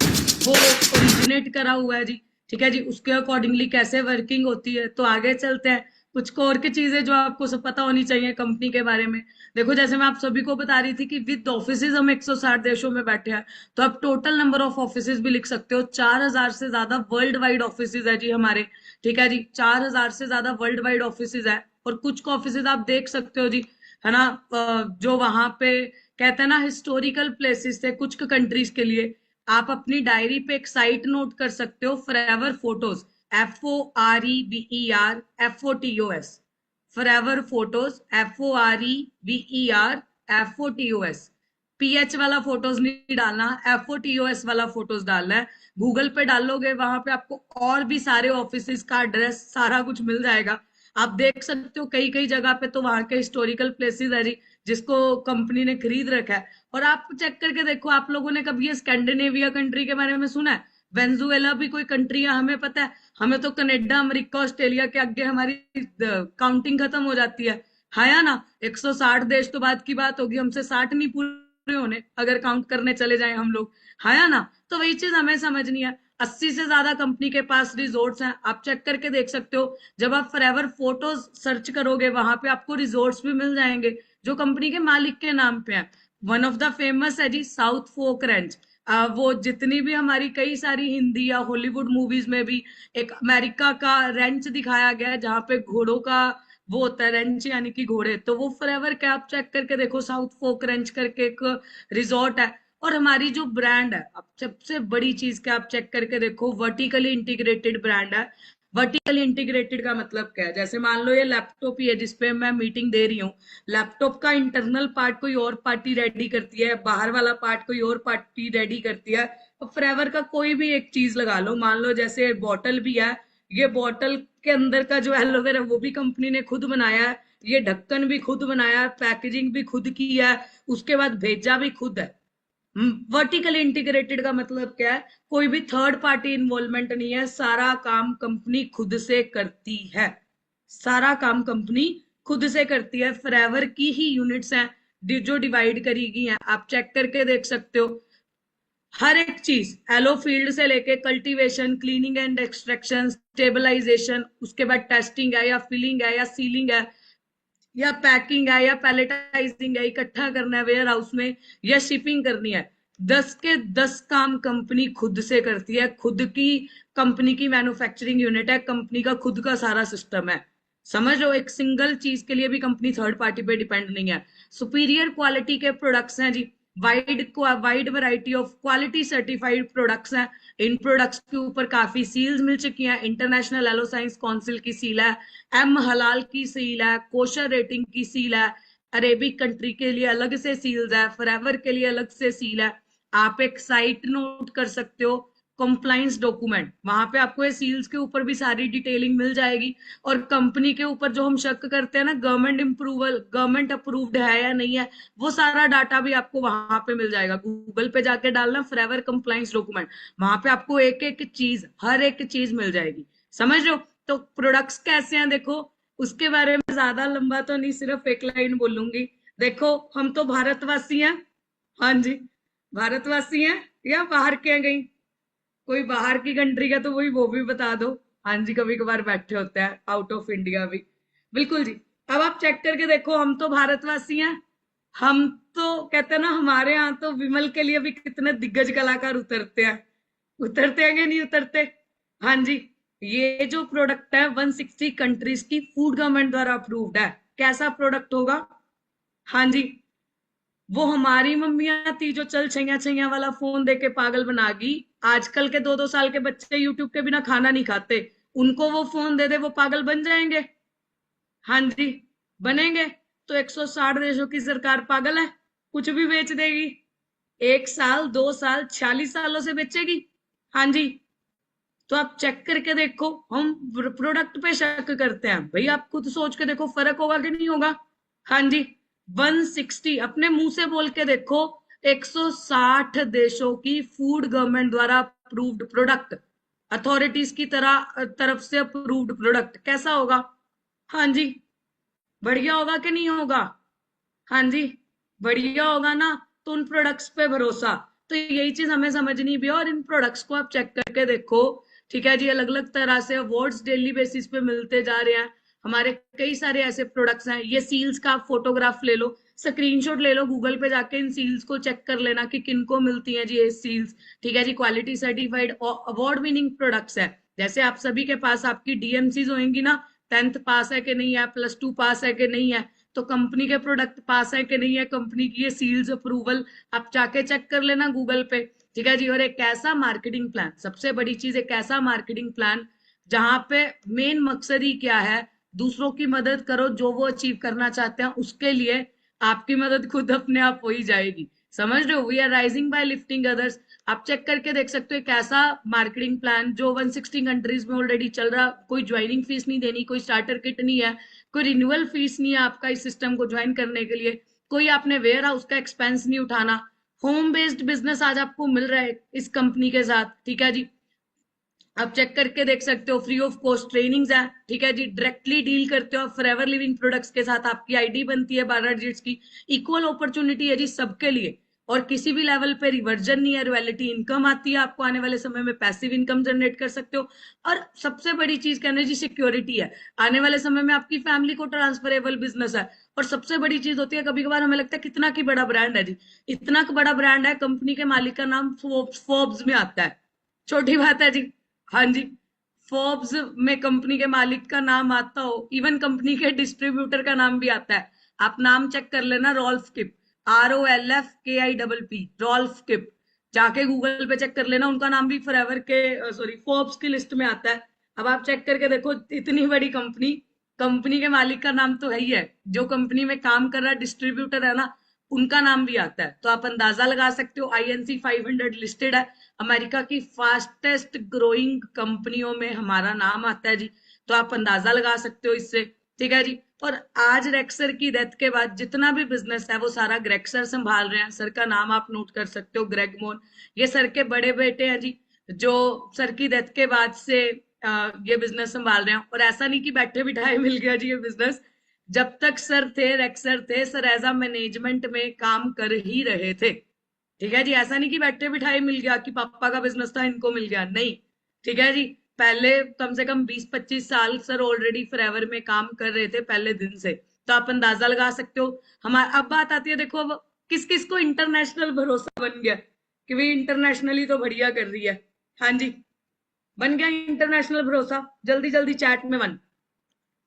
वो ओरिजिनेट करा हुआ है जी। ठीक है जी, उसके अकॉर्डिंगली कैसे वर्किंग होती है। तो आगे चलते हैं, कुछ और की चीजें जो आपको सब पता होनी चाहिए कंपनी के बारे में। देखो, जैसे मैं आप सभी को बता रही थी कि विद ऑफिसेज हम 160 देशों में बैठे हैं, तो आप टोटल नंबर ऑफ ऑफिसेज भी लिख सकते हो। 4000 से ज्यादा वर्ल्ड वाइड ऑफिसेज है जी हमारे। ठीक है जी, 4000 से ज्यादा वर्ल्ड वाइड ऑफिसेज है। और कुछ ऑफिसेज आप देख सकते हो जी, है ना, जो वहां पे कहते हैं ना हिस्टोरिकल प्लेसेस थे कुछ कंट्रीज के लिए। आप अपनी डायरी पे एक साइट नोट कर सकते हो, forever photos, FOREVER FOTOS, forever photos, FOREVER FOTOS। PH वाला फोटोज नहीं डालना, FOTOS वाला फोटोज डालना है। गूगल पे डालोगे, वहां पे आपको और भी सारे ऑफिसेज का एड्रेस सारा कुछ मिल जाएगा। आप देख सकते हो कई कई जगह पे तो वहां के हिस्टोरिकल प्लेसेस है जी, जिसको कंपनी ने खरीद रखा है। और आप चेक करके देखो, आप लोगों ने कभी ये स्कैंडिनेविया कंट्री के बारे में सुना है? वेनेजुएला भी कोई कंट्री है, हमें पता है। हमें तो कनाडा, अमेरिका, ऑस्ट्रेलिया के आगे हमारी काउंटिंग खत्म हो जाती है या ना। 160 देश तो बात की बात होगी, हमसे 60 नहीं पूरे होने अगर काउंट करने चले जाए हम लोग, या ना। तो वही चीज हमें समझनी है। 80 से ज्यादा कंपनी के पास रिजोर्ट्स हैं, आप चेक करके देख सकते हो। जब आप फॉरएवर फोटोज सर्च करोगे, वहां पे आपको रिजोर्ट्स भी मिल जाएंगे जो कंपनी के मालिक के नाम पे है। वन ऑफ द फेमस है जी साउथ फोक रेंच। वो जितनी भी हमारी कई सारी हिंदी या हॉलीवुड मूवीज में भी एक अमेरिका का रेंच दिखाया गया है, जहां पे घोड़ों का वो होता है रेंच, यानी कि घोड़े। तो वो फॉरएवर का आप चेक करके देखो, साउथ फोक रेंच करके एक रिजॉर्ट है। और हमारी जो ब्रांड है, अब सबसे बड़ी चीज क्या आप चेक करके देखो, वर्टिकली इंटीग्रेटेड ब्रांड है। वर्टिकली इंटीग्रेटेड का मतलब क्या है? जैसे मान लो ये लैपटॉप ही है जिसपे मैं मीटिंग दे रही हूँ, लैपटॉप का इंटरनल पार्ट कोई और पार्टी रेडी करती है, बाहर वाला पार्ट कोई और पार्टी रेडी करती है। तो फॉरएवर का कोई भी एक चीज लगा लो, मान लो जैसे बॉटल भी है, ये बॉटल के अंदर का जो एलोवेरा वो भी कंपनी ने खुद बनाया है, ये ढक्कन भी खुद बनाया है, पैकेजिंग भी खुद की है, उसके बाद भेजा भी खुद है। वर्टिकली इंटीग्रेटेड का मतलब क्या है? कोई भी थर्ड पार्टी इन्वॉल्वमेंट नहीं है, सारा काम कंपनी खुद से करती है। सारा काम कंपनी खुद से करती है। फॉरएवर की ही यूनिट्स हैं जो डिवाइड करी गई हैं, आप चेक करके देख सकते हो। हर एक चीज एलो फील्ड से लेके cultivation, cleaning and extraction, stabilization, उसके बाद टेस्टिंग है या फिलिंग है या सीलिंग है या पैकिंग है या पैलेटाइजिंग है, इकट्ठा करना है वेयर हाउस में या शिपिंग करनी है, 10 के 10 काम कंपनी खुद से करती है। खुद की कंपनी की मैन्युफैक्चरिंग यूनिट है, कंपनी का खुद का सारा सिस्टम है। समझ लो, एक सिंगल चीज के लिए भी कंपनी थर्ड पार्टी पे डिपेंड नहीं है। सुपीरियर क्वालिटी के प्रोडक्ट्स हैं जी, wide variety of quality certified products हैं। इन प्रोडक्ट्स के ऊपर काफी सील्स मिल चुकी हैं। इंटरनेशनल एलो साइंस काउंसिल की सील है, एम हलाल की सील है, कोशर रेटिंग की सील है, अरेबिक कंट्री के लिए अलग से सील्स है, फॉरएवर के लिए अलग से सील है। आप एक साइट नोट कर सकते हो, कंप्लाइंस डॉक्यूमेंट, वहां पे आपको ये सील्स के ऊपर भी सारी डिटेलिंग मिल जाएगी। और कंपनी के ऊपर जो हम शक करते हैं ना, गवर्नमेंट अप्रूव्ड है या नहीं है, वो सारा डाटा भी आपको वहां पे मिल जाएगा। गूगल पे जाके डालना फॉरएवर कंप्लाइंस डॉक्यूमेंट, वहां पे आपको एक एक चीज, हर एक चीज मिल जाएगी। समझ लो। तो प्रोडक्ट्स कैसे हैं देखो, उसके बारे में ज्यादा लंबा तो नहीं, सिर्फ एक लाइन बोलूंगी। देखो, हम तो भारतवासी हैं, हाँ जी, भारतवासी हैं या बाहर के हैं कहीं? कोई बाहर की कंट्री का तो वो भी बता दो। हाँ जी, कभी कभार बैठे होते हैं आउट ऑफ इंडिया भी। बिल्कुल जी। अब आप चेक करके देखो, हम तो भारतवासी हैं। हम तो कहते हैं ना, हमारे यहाँ तो विमल के लिए भी कितने दिग्गज कलाकार उतरते हैं कि नहीं उतरते? हाँ जी। ये जो प्रोडक्ट है 160 कंट्रीज की फूड गवर्नमेंट द्वारा अप्रूव्ड है। कैसा प्रोडक्ट होगा? हाँ जी, वो हमारी मम्मियां थी जो चल छैया छैया वाला फोन देके पागल बना गई। आजकल के 2-2 साल के बच्चे यूट्यूब के बिना खाना नहीं खाते, उनको वो फोन दे दे, वो पागल बन जाएंगे? हाँ जी, बनेंगे। तो 160 देशों की सरकार पागल है, कुछ भी बेच देगी। 1 साल 2 साल 46 सालों से बेचेगी। हाँ जी। तो आप चेक करके देखो, हम प्रोडक्ट पे शक करते हैं, भाई आप खुद सोच के देखो फर्क होगा कि नहीं होगा? हाँ जी। 160, अपने मुंह से बोल के देखो, 160 देशों की फूड गवर्नमेंट द्वारा अप्रूव्ड प्रोडक्ट, अथॉरिटीज की तरफ से अप्रूव्ड प्रोडक्ट, कैसा होगा? हाँ जी, बढ़िया होगा कि नहीं होगा? हाँ जी, बढ़िया होगा ना। तो उन प्रोडक्ट्स पे भरोसा, तो यही चीज हमें समझनी भी है। और इन प्रोडक्ट्स को आप चेक करके देखो, ठीक है जी। अलग अलग तरह से अवार्ड्स डेली बेसिस पे मिलते जा रहे हैं। हमारे कई सारे ऐसे प्रोडक्ट्स हैं। ये सील्स का फोटोग्राफ ले लो, स्क्रीनशॉट ले लो, गूगल पे जाके इन सील्स को चेक कर लेना कि किनको मिलती हैं जी ये सील्स। ठीक है जी, quality certified award winning products है। जैसे आप सभी के पास आपकी DMCs होंगी ना, 10th पास है कि नहीं है, +2 पास है कि नहीं है, तो कंपनी के प्रोडक्ट पास है कि नहीं है, कंपनी की ये सील्स अप्रूवल आप जाके चेक कर लेना गूगल पे। ठीक है जी। और एक ऐसा मार्केटिंग प्लान, सबसे बड़ी चीज, एक ऐसा मार्केटिंग प्लान जहां पे मेन मकसद ही क्या है, दूसरों की मदद करो, जो वो अचीव करना चाहते हैं उसके लिए आपकी मदद खुद अपने आप हो ही जाएगी। समझ रहे हो? We are rising by lifting others. आप चेक करके देख सकते हो एक ऐसा मार्केटिंग प्लान जो 160 कंट्रीज में ऑलरेडी चल रहा, कोई ज्वाइनिंग फीस नहीं देनी, कोई स्टार्टर किट नहीं है, कोई रिन्यूअल फीस नहीं है आपका इस सिस्टम को ज्वाइन करने के लिए, कोई आपने वेयर हाउस का एक्सपेंस नहीं उठाना। होम बेस्ड बिजनेस आज आपको मिल रहा है इस कंपनी के साथ, ठीक है जी। आप चेक करके देख सकते हो, फ्री ऑफ कॉस्ट ट्रेनिंग्स है, ठीक है जी। डायरेक्टली डील करते हो आप फॉरएवर लिविंग प्रोडक्ट्स के साथ, आपकी आईडी बनती है 12 डिजिट्स की। इक्वल अपॉर्चुनिटी है जी सबके लिए, और किसी भी लेवल पे रिवर्जन नहीं है, रॉयल्टी इनकम आती है आपको, आने वाले समय में पैसिव इनकम जनरेट कर सकते हो। और सबसे बड़ी चीज कहने जी सिक्योरिटी है, आने वाले समय में आपकी फैमिली को ट्रांसफरेबल बिजनेस है। और सबसे बड़ी चीज होती है, कभी कभार हमें लगता है कितना की बड़ा ब्रांड है जी, इतना बड़ा ब्रांड है, कंपनी के मालिक का नाम फोर्ब्स में आता है। छोटी बात है जी, हाँ जी, फोर्ब्स में कंपनी के मालिक का नाम आता हो, इवन कंपनी के डिस्ट्रीब्यूटर का नाम भी आता है। आप नाम चेक कर लेना, रॉल्फ किप, ROLFKIPP, रॉल्फ किप, जाके गूगल पे चेक कर लेना, उनका नाम भी फॉरएवर के फोर्ब्स की लिस्ट में आता है। अब आप चेक करके देखो, इतनी बड़ी कंपनी के मालिक का नाम तो है ही है, जो कंपनी में काम कर रहा है डिस्ट्रीब्यूटर है ना, उनका नाम भी आता है। तो आप अंदाजा लगा सकते हो, INC 500 लिस्टेड है, अमेरिका की फास्टेस्ट ग्रोइंग कंपनियों में हमारा नाम आता है जी। तो आप अंदाजा लगा सकते हो इससे, ठीक है जी। और आज रेक्सर की डेथ के बाद जितना भी बिजनेस है वो सारा ग्रेग सर संभाल रहे हैं। सर का नाम आप नोट कर सकते हो, ग्रेग मोन, ये सर के बड़े बेटे हैं जी, जो सर की डेथ के बाद से ये बिजनेस संभाल रहे हैं। और ऐसा नहीं कि बैठे बिठाए मिल गया जी ये बिजनेस, जब तक सर थे, रेक्सर थे, सर एज आ मैनेजमेंट में काम कर ही रहे थे, ठीक है जी। ऐसा नहीं कि बैठे बिठाए मिल गया कि पापा का बिजनेस था इनको मिल गया, नहीं, ठीक है जी। पहले कम से कम 20-25 साल सर ऑलरेडी फॉरएवर में काम कर रहे थे पहले दिन से। तो आप अंदाजा लगा सकते हो। हमारा अब बात आती है, देखो अब किस किस को इंटरनेशनल भरोसा बन गया कि भाई इंटरनेशनली तो बढ़िया कर रही है, हाँ जी, बन गया इंटरनेशनल भरोसा। जल्दी जल्दी चैट में वन,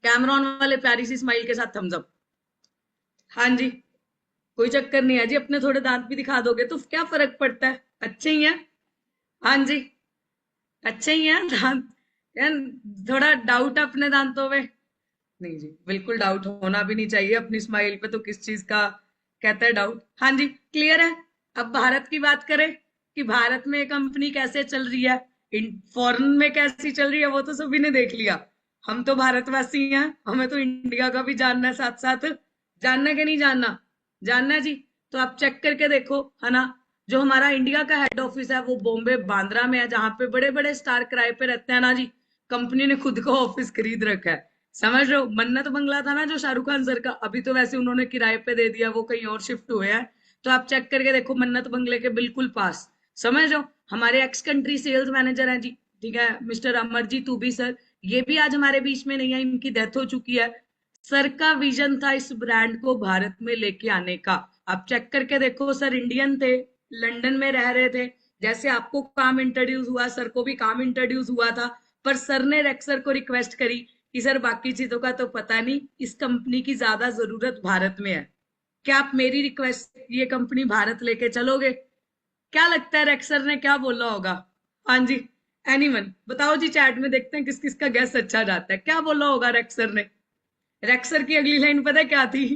कैमरॉन वाले प्यारी सी स्माइल के साथ थम्स अप, हाँ जी, कोई चक्कर नहीं है जी, अपने थोड़े दांत भी दिखा दोगे तो क्या फर्क पड़ता है, अच्छे ही है, हाँ जी, अच्छे ही है दांत। यार थोड़ा डाउट है अपने दांतों में? नहीं जी, बिल्कुल डाउट होना भी नहीं चाहिए अपनी स्माइल पे, तो किस चीज का कहता है डाउट। हाँ जी, क्लियर है। अब भारत की बात करें कि भारत में कंपनी कैसे चल रही है, फॉरेन में कैसी चल रही है, वो तो सभी ने देख लिया। हम तो भारतवासी हैं, हमें तो इंडिया का भी जानना है, साथ साथ जानना कि नहीं जानना, जानना जी। तो आप चेक करके देखो, है ना, जो हमारा इंडिया का हेड ऑफिस है वो बॉम्बे बांद्रा में है, जहां पे बड़े बड़े स्टार किराए पे रहते हैं ना जी। कंपनी ने खुद का ऑफिस खरीद रखा है, समझ रहे हो। मन्नत बंगला था ना जो शाहरुख खान सर का, अभी तो वैसे उन्होंने किराए पे दे दिया, वो कहीं और शिफ्ट हुए हैं। तो आप चेक करके देखो, मन्नत बंगले के बिल्कुल पास, समझ रहे हो। हमारे एक्स कंट्री सेल्स मैनेजर हैं जी, ठीक है, मिस्टर अमरजीत उबी सर, ये भी आज हमारे बीच में नहीं है, इनकी डेथ हो चुकी है। सर का विजन था इस ब्रांड को भारत में लेके आने का। आप चेक करके देखो, सर इंडियन थे, लंदन में रह रहे थे, जैसे आपको काम इंट्रोड्यूस हुआ सर को भी काम इंट्रोड्यूस हुआ था। पर सर ने रेक्सर को रिक्वेस्ट करी कि सर बाकी चीजों का तो पता नहीं, इस कंपनी की ज्यादा जरूरत भारत में है, क्या आप मेरी रिक्वेस्ट ये कंपनी भारत लेके चलोगे? क्या लगता है रेक्सर ने क्या बोला होगा? हाँ जी, एनीवन बताओ जी, चैट में देखते हैं किस किस का गैस अच्छा जाता है, क्या बोला होगा रेक्सर ने। रेक्सर की अगली लाइन पता है क्या थी?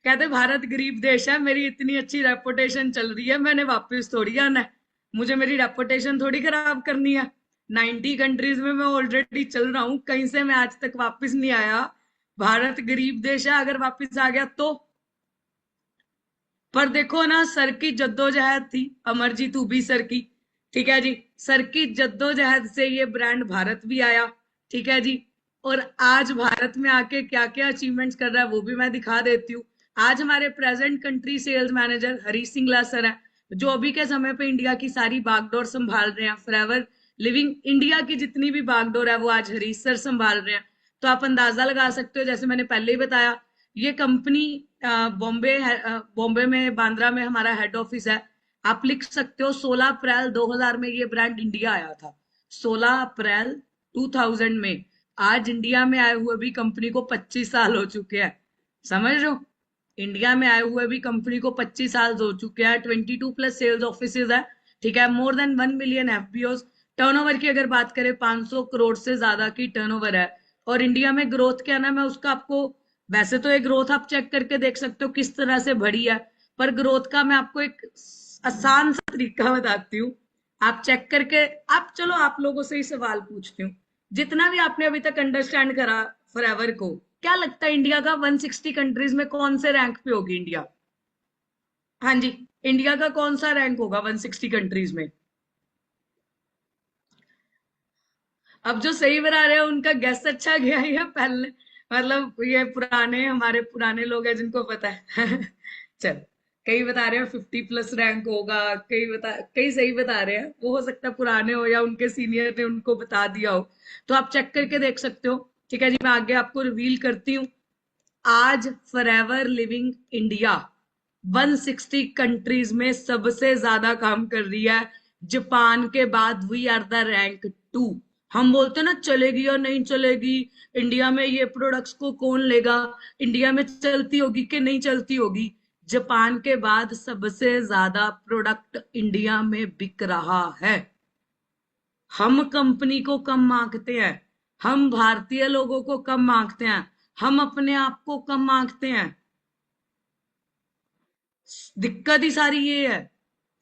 कहते भारत गरीब देश है, मेरी इतनी अच्छी रेपुटेशन चल रही है, मैंने वापस थोड़ी आना है, मुझे मेरी रेपुटेशन थोड़ी खराब करनी है। 90 कंट्रीज में मैं ऑलरेडी चल रहा हूं, कहीं से मैं आज तक वापस नहीं आया। भारत गरीब देश है, अगर वापस आ गया तो। पर देखो ना, सर की जद्दोजहद थी, अमरजीत उबी सर की, ठीक है जी, सर की जद्दोजहद से ये ब्रांड भारत भी आया, ठीक है जी। और आज भारत में आके क्या क्या अचीवमेंट्स कर रहा है वो भी मैं दिखा देती हूँ। आज हमारे present country sales manager Harish Singla sir है, जो अभी के समय पे इंडिया की सारी बागडोर संभाल रहे हैं। फॉरएवर लिविंग इंडिया की जितनी भी बागडोर है वो आज हरीश सर संभाल रहे हैं। तो आप अंदाजा लगा सकते हो, जैसे मैंने पहले ही बताया, ये कंपनी बॉम्बे में बांद्रा में हमारा हेड ऑफिस है। आप लिख सकते हो 16 अप्रैल 2000 में ये ब्रांड इंडिया आया था, 16 अप्रैल 2000 में। आज इंडिया में आए हुए भी कंपनी को 25 साल हो चुके हैं, समझ रहे हो। इंडिया में आए हुए भी कंपनी को 25 साल हो चुके हैं। 22+ सेल्स ऑफिसेज है, ठीक है, more than 1 million FBOs। Turnover की अगर बात करें 500 करोड़ से ज्यादा की टर्नओवर है। और इंडिया में ग्रोथ क्या ना, मैं उसका आपको, वैसे तो ये ग्रोथ आप चेक करके देख सकते हो किस तरह से बढ़ी है, पर ग्रोथ का मैं आपको एक आसान सा तरीका बताती हूँ, आप चेक करके, आप चलो आप लोगों से ही सवाल पूछती हूँ, जितना भी आपने अभी तक अंडरस्टैंड करा फॉरएवर को, क्या लगता है इंडिया का 160 कंट्रीज में कौन से रैंक पे होगी इंडिया? हाँ जी, इंडिया का कौन सा रैंक होगा 160 कंट्रीज में? अब जो सही बता रहे हैं उनका गेस अच्छा गया है, पहले मतलब ये पुराने, हमारे पुराने लोग हैं जिनको पता है चल, कई बता रहे हैं 50+ रैंक होगा, कई सही बता रहे हैं, वो हो सकता है पुराने हो या उनके सीनियर ने उनको बता दिया हो, तो आप चेक करके देख सकते हो। ठीक है जी, मैं आगे आपको रिवील करती हूँ। आज फॉरएवर लिविंग इंडिया 160 कंट्रीज में सबसे ज्यादा काम कर रही है, जापान के बाद वी आर द रैंक 2। हम बोलते हैं ना चलेगी या नहीं चलेगी, इंडिया में ये प्रोडक्ट्स को कौन लेगा, इंडिया में चलती होगी कि नहीं चलती होगी, जापान के बाद सबसे ज्यादा प्रोडक्ट इंडिया में बिक रहा है। हम कंपनी को कम आंकते हैं, हम भारतीय लोगों को कम आंकते हैं, हम अपने आप को कम आंकते हैं। दिक्कत ही सारी ये है।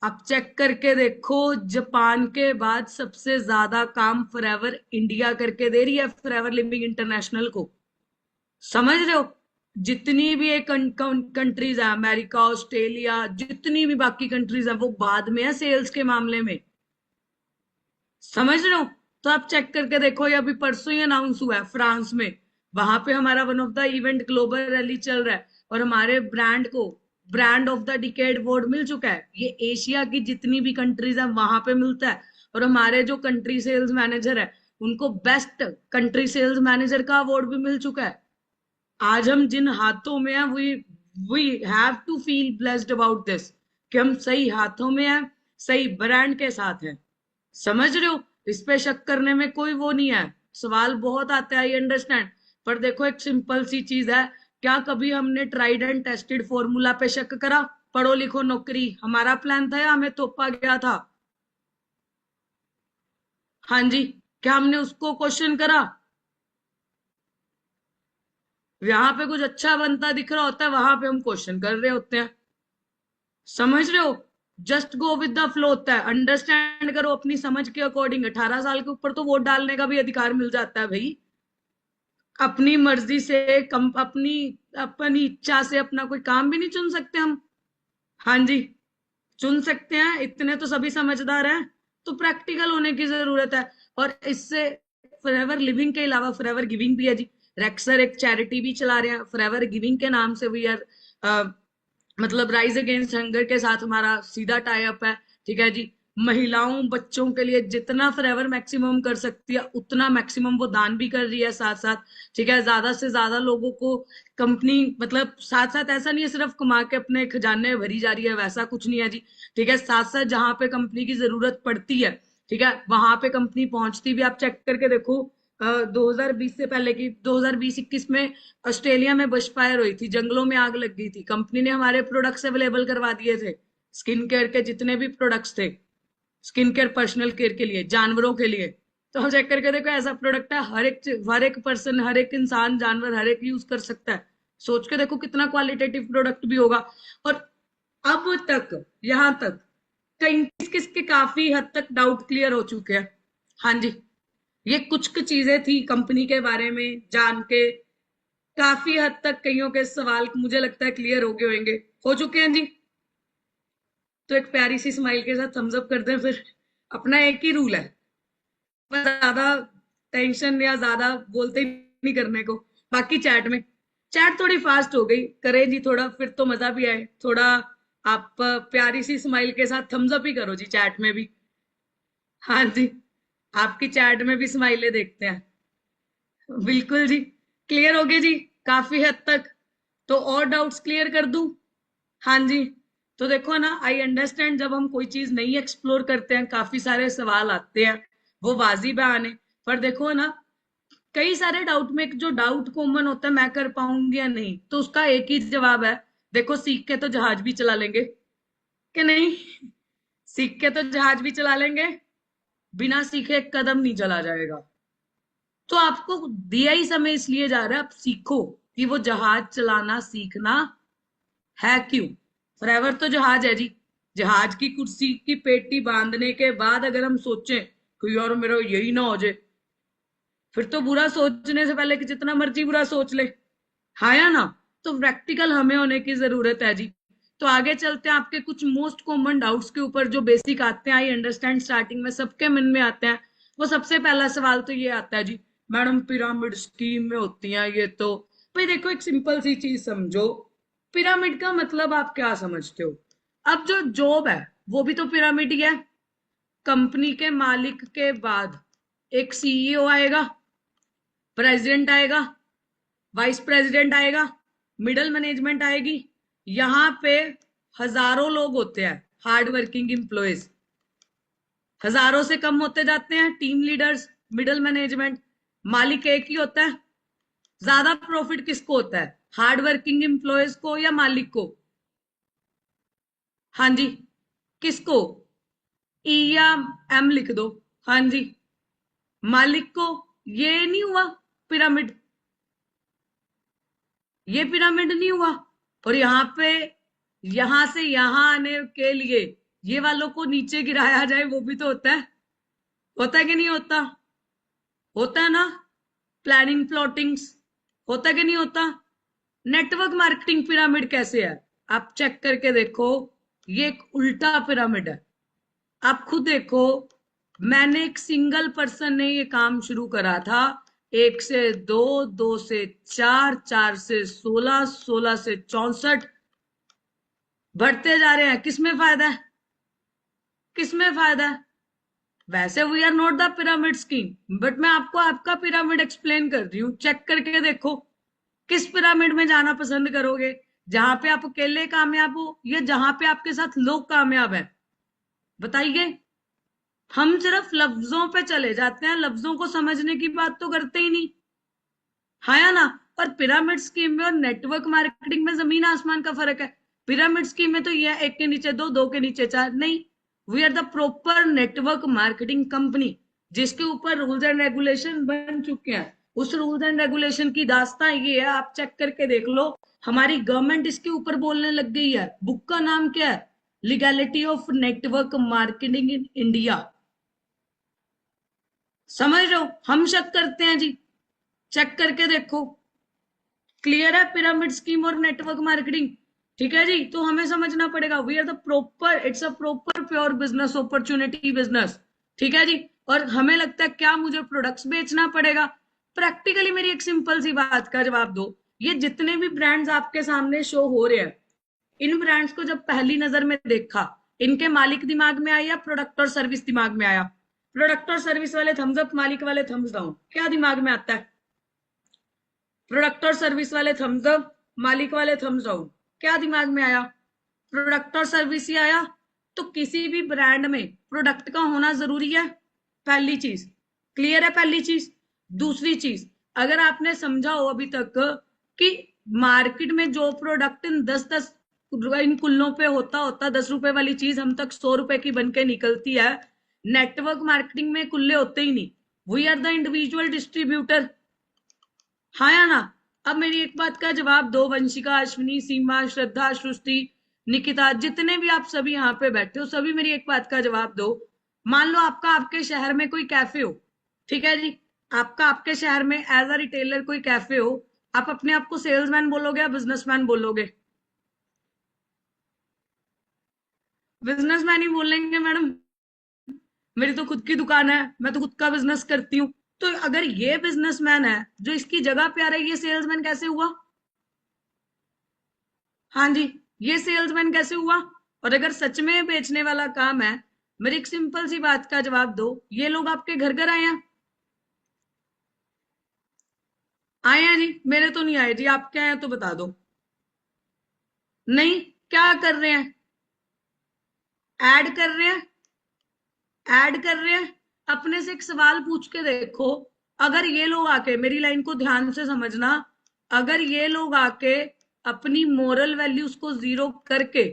आप चेक करके देखो, जापान के बाद सबसे ज्यादा काम फॉरएवर इंडिया करके दे रही है फॉरएवर लिविंग इंटरनेशनल को। समझ रहे हो? जितनी भी एक कंट्रीज है, अमेरिका, ऑस्ट्रेलिया, जितनी भी बाकी कंट्रीज है, वो बाद में है सेल्स के मामले में। समझ रहे हो? तो आप चेक करके देखो, ये अभी परसों ही अनाउंस हुआ है फ्रांस में, वहां पे हमारा one of the event global rally चल रहा है और हमारे ब्रांड को brand of the decade award मिल चुका है। ये एशिया की जितनी भी कंट्रीज है वहां पे मिलता है, और हमारे जो कंट्री सेल्स मैनेजर है उनको बेस्ट कंट्री सेल्स मैनेजर का अवार्ड भी मिल चुका है। आज हम जिन हाथों में हैं, we have to feel blessed about this, कि हम सही हाथों में हैं, सही ब्रांड के साथ हैं। समझ रहे हो? इस पे शक करने में कोई वो नहीं है। सवाल बहुत आता है, आई अंडरस्टैंड, पर देखो एक सिंपल सी चीज है, क्या कभी हमने ट्राइड एंड टेस्टेड फॉर्मूला पे शक करा? पढ़ो लिखो नौकरी हमारा प्लान था या हमें तोपा गया था? हाँ जी, क्या हमने उसको क्वेश्चन करा? यहां पे कुछ अच्छा बनता दिख रहा होता है, वहां पे हम क्वेश्चन कर रहे होते हैं। समझ रहे हो? Just go with the flow होता है, अंडरस्टैंड करो अपनी समझ के अकॉर्डिंग। 18 साल के ऊपर तो वोट डालने का भी अधिकार मिल जाता है भाई, अपनी मर्जी से अपनी इच्छा से अपना कोई काम भी नहीं चुन सकते हम? हाँ जी, चुन सकते हैं, इतने तो सभी समझदार हैं। तो प्रैक्टिकल होने की जरूरत है। और इससे फॉरएवर लिविंग के अलावा फॉरएवर गिविंग भी है जी। रेक्सर एक चैरिटी भी चला रहे हैं फॉरएवर गिविंग के नाम से। वी आर मतलब राइज अगेंस्ट हंगर के साथ हमारा सीधा टाई अप है। ठीक है जी, महिलाओं बच्चों के लिए जितना फॉरएवर मैक्सिमम कर सकती है उतना मैक्सिमम वो दान भी कर रही है साथ साथ। ठीक है, ज्यादा से ज्यादा लोगों को कंपनी मतलब साथ साथ ऐसा नहीं है सिर्फ कमा के अपने खजाने भरी जा रही है, वैसा कुछ नहीं है जी। ठीक है, साथ साथ जहां पे कंपनी की जरूरत पड़ती है, ठीक है, वहां पे कंपनी पहुंचती भी। आप चेक करके देखो 2020 से पहले की 2020-21 में ऑस्ट्रेलिया में बश फायर हुई थी, जंगलों में आग लग गई थी, कंपनी ने हमारे प्रोडक्ट्स अवेलेबल करवा दिए थे। स्किन केयर के जितने भी प्रोडक्ट्स थे, स्किन केयर, पर्सनल केयर के लिए, जानवरों के लिए, तो हम चेक करके देखो ऐसा प्रोडक्ट है हर एक पर्सन, हर एक इंसान, जानवर, हर एक यूज कर सकता है। सोच के देखो कितना क्वालिटेटिव प्रोडक्ट भी होगा। और अब तक यहां तक कई किसके काफी हद तक डाउट क्लियर हो चुके हैं। हाँ जी, ये कुछ चीजें थी कंपनी के बारे में जान के काफी हद तक कईयों के सवाल मुझे लगता है क्लियर हो गए होंगे, हो चुके हैं जी। तो एक प्यारी सी स्माइल के साथ थम्स अप कर दें। फिर अपना एक ही रूल है, ज्यादा टेंशन या ज्यादा बोलते नहीं करने को। बाकी चैट थोड़ी फास्ट हो गई, करें जी थोड़ा, फिर तो मजा भी आए थोड़ा। आप प्यारी सी स्माइल के साथ थम्स अप ही करो जी चैट में भी। हाँ जी, आपकी चैट में भी स्माइलें देखते हैं। बिल्कुल जी, क्लियर हो गए जी काफी हद तक। तो और डाउट्स क्लियर कर दूं? हाँ जी, तो देखो ना, आई अंडरस्टैंड जब हम कोई चीज नहीं एक्सप्लोर करते हैं काफी सारे सवाल आते हैं, वो वाजिब है आने। पर देखो ना, कई सारे डाउट में एक जो डाउट कॉमन होता है मैं कर पाऊंगी या नहीं, तो उसका एक ही जवाब है, देखो सीख के तो जहाज भी चला लेंगे कि नहीं? सीख के तो जहाज भी चला लेंगे, बिना सीखे एक कदम नहीं चला जाएगा। तो आपको दिया ही समय इसलिए जा रहा है, आप सीखो कि वो जहाज चलाना सीखना है। क्यों? फॉरएवर तो जहाज है जी, जहाज की कुर्सी की पेटी बांधने के बाद अगर हम सोचें कि यार मेरा यही ना हो जाए, फिर तो बुरा सोचने से पहले कि जितना मर्जी बुरा सोच ले, हाँ या ना? तो प्रैक्टिकल हमें होने की जरूरत है जी। तो आगे चलते हैं आपके कुछ मोस्ट कॉमन डाउट्स के ऊपर जो बेसिक आते हैं, आई अंडरस्टैंड स्टार्टिंग में सबके मन में आते हैं। वो सबसे पहला सवाल तो ये आता है जी, मैडम पिरामिड स्कीम में होती हैं ये तो। भाई देखो, एक सिंपल सी चीज समझो, पिरामिड का मतलब आप क्या समझते हो? अब जो जॉब है वो भी तो पिरामिड ही है। कंपनी के मालिक के बाद एक सीईओ आएगा, प्रेसिडेंट आएगा, वाइस प्रेसिडेंट आएगा, मिडिल मैनेजमेंट आएगी। यहां पे हजारों लोग होते हैं, हार्ड वर्किंग एम्प्लॉयज। हजारों से कम होते जाते हैं टीम लीडर्स, मिडिल मैनेजमेंट। मालिक एक ही होता है। ज्यादा प्रॉफिट किसको होता है, हार्ड वर्किंग एम्प्लॉयज को या मालिक को? हाँ जी, किसको? ई या एम लिख दो। हाँ जी, मालिक को। ये नहीं हुआ पिरामिड, ये पिरामिड नहीं हुआ। और यहाँ पे यहां से यहां आने के लिए ये वालों को नीचे गिराया जाए, वो भी तो होता है। होता है कि नहीं होता? होता है ना। प्लानिंग प्लॉटिंग्स होता है कि नहीं होता? नेटवर्क मार्केटिंग पिरामिड कैसे है आप चेक करके देखो, ये एक उल्टा पिरामिड है। आप खुद देखो, मैंने एक सिंगल पर्सन ने ये काम शुरू करा था, 1 से 2, 2 से 4, 4 से 16, 16 से 64, बढ़ते जा रहे हैं। किसमें फायदा है? किसमें फायदा है? वैसे we are not the pyramid scheme, but मैं आपको आपका पिरामिड एक्सप्लेन कर रही हूं। चेक करके देखो किस पिरामिड में जाना पसंद करोगे, जहां पे आप अकेले कामयाब हो या जहां पे आपके साथ लोग कामयाब हैं? बताइए। हम सिर्फ लफ्जों पे चले जाते हैं, लफ्जों को समझने की बात तो करते ही नहीं, हाँ या ना? और पिरामिड स्कीम में और नेटवर्क मार्केटिंग में जमीन आसमान का फर्क है। पिरामिड स्कीम में तो ये 1 के नीचे 2, 2 के नीचे 4 नहीं। We are the proper network marketing company, जिसके ऊपर रूल्स एंड रेगुलेशन बन चुके हैं। उस रूल्स एंड रेगुलेशन की दास्तां ये है, आप चेक करके देख लो। हमारी गवर्नमेंट इसके ऊपर बोलने लग गई है। बुक का नाम क्या है? Legality of network marketing in India. समझ रहे हो? हम शक करते हैं जी, चेक करके देखो। क्लियर है पिरामिड स्कीम और नेटवर्क मार्केटिंग? ठीक है जी। तो हमें समझना पड़ेगा, we are the proper, it's a proper pure business opportunity business. ठीक है जी। और हमें लगता है क्या मुझे प्रोडक्ट्स बेचना पड़ेगा? प्रैक्टिकली मेरी एक सिंपल सी बात का जवाब दो। ये जितने भी ब्रांड्स आपके सामने शो हो रहे हैं, इन ब्रांड्स को जब पहली नजर में देखा, इनके मालिक दिमाग में आया, प्रोडक्ट और सर्विस दिमाग में आया? प्रोडक्ट और सर्विस वाले थम्स अप, मालिक वाले थम्स डाउन। क्या दिमाग में आता है? प्रोडक्ट और सर्विस वाले थम्स अप, मालिक वाले थम्स डाउन। क्या दिमाग में आया? प्रोडक्ट और सर्विस ही आया। तो किसी भी ब्रांड में प्रोडक्ट का होना जरूरी है, पहली चीज। क्लियर है पहली चीज? दूसरी चीज, अगर आपने समझा हो अभी तक कि मार्केट में जो प्रोडक्ट इन 10-10 इन कुल्लों पे होता 10 रुपए वाली चीज हम तक 100 रुपए की बनके निकलती है, नेटवर्क मार्केटिंग में कुल्ले होते ही नहीं। We are the individual distributor, हाँ या ना? अब मेरी एक बात का जवाब दो, वंशिका, अश्विनी, सीमा, श्रद्धा, सृष्टि, निकिता, जितने भी आप सभी यहाँ पे बैठे हो, सभी मेरी एक बात का जवाब दो। मान लो आपका आपके शहर में कोई कैफे हो, ठीक है जी, आपका आपके शहर में एज अ रिटेलर कोई कैफे हो, आप अपने आप को सेल्समैन बोलोगे या बिजनेसमैन बोलोगे? बिजनेसमैन ही बोलेंगे मैडम, मेरी तो खुद की दुकान है, मैं तो खुद का बिजनेस करती हूँ। तो अगर ये बिजनेसमैन है जो इसकी जगह पे आ रहा है, ये सेल्समैन कैसे हुआ? हाँ जी, ये सेल्समैन कैसे हुआ? और अगर सच में बेचने वाला काम है, मेरी एक सिंपल सी बात का जवाब दो, ये लोग आपके घर घर आए हैं? आए हैं जी? मेरे तो नहीं आए जी, आपके आए हैं तो बता दो। नहीं, क्या कर रहे हैं? ऐड कर रहे हैं, ऐड कर रहे हैं। अपने से एक सवाल पूछ के देखो, अगर ये लोग आके, मेरी लाइन को ध्यान से समझना, अगर ये लोग आके अपनी मोरल वैल्यूज को जीरो करके,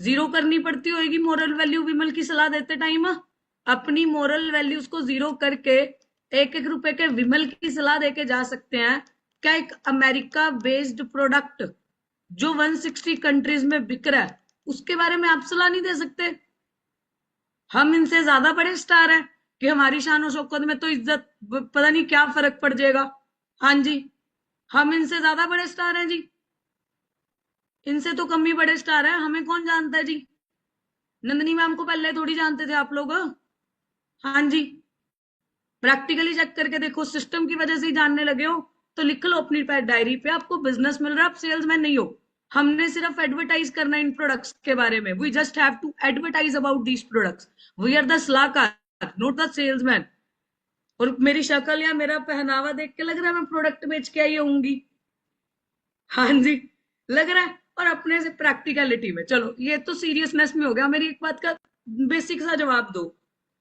जीरो करनी पड़ती होगी मोरल वैल्यू विमल की सलाह देते टाइम, अपनी मोरल वैल्यूज को जीरो करके 1-1 रुपए के विमल की सलाह देके जा सकते हैं क्या? एक अमेरिका बेस्ड प्रोडक्ट जो 160 कंट्रीज में बिक रहा है, उसके बारे में आप सलाह नहीं दे सकते? हम इनसे ज्यादा बड़े स्टार हैं कि हमारी शान और शौकत में तो इज्जत पता नहीं क्या फर्क पड़ जाएगा? हाँ जी, हम इनसे ज्यादा बड़े स्टार हैं जी, इनसे तो कम ही बड़े स्टार हैं। हमें कौन जानता है जी? नंदनी मैम को पहले थोड़ी जानते थे आप लोग। हाँ जी, प्रैक्टिकली चेक करके देखो, सिस्टम की वजह से ही जानने लगे हो तो लिख लो अपनी डायरी पे, आपको बिजनेस मिल रहा है, आप सेल्समैन नहीं हो। हमने सिर्फ एडवर्टाइज करना है इन प्रोडक्ट्स के बारे में। We just have to advertise about these products. We are the सलाहकार, नॉट द सेल्समैन। और मेरी शक्ल या मेरा पहनावा देख के लग रहा है मैं प्रोडक्ट बेच के आई होंगी? हाँ जी, लग रहा है। और अपने से प्रैक्टिकलिटी में, चलो ये तो सीरियसनेस में हो गया। मेरी एक बात का बेसिक सा जवाब दो।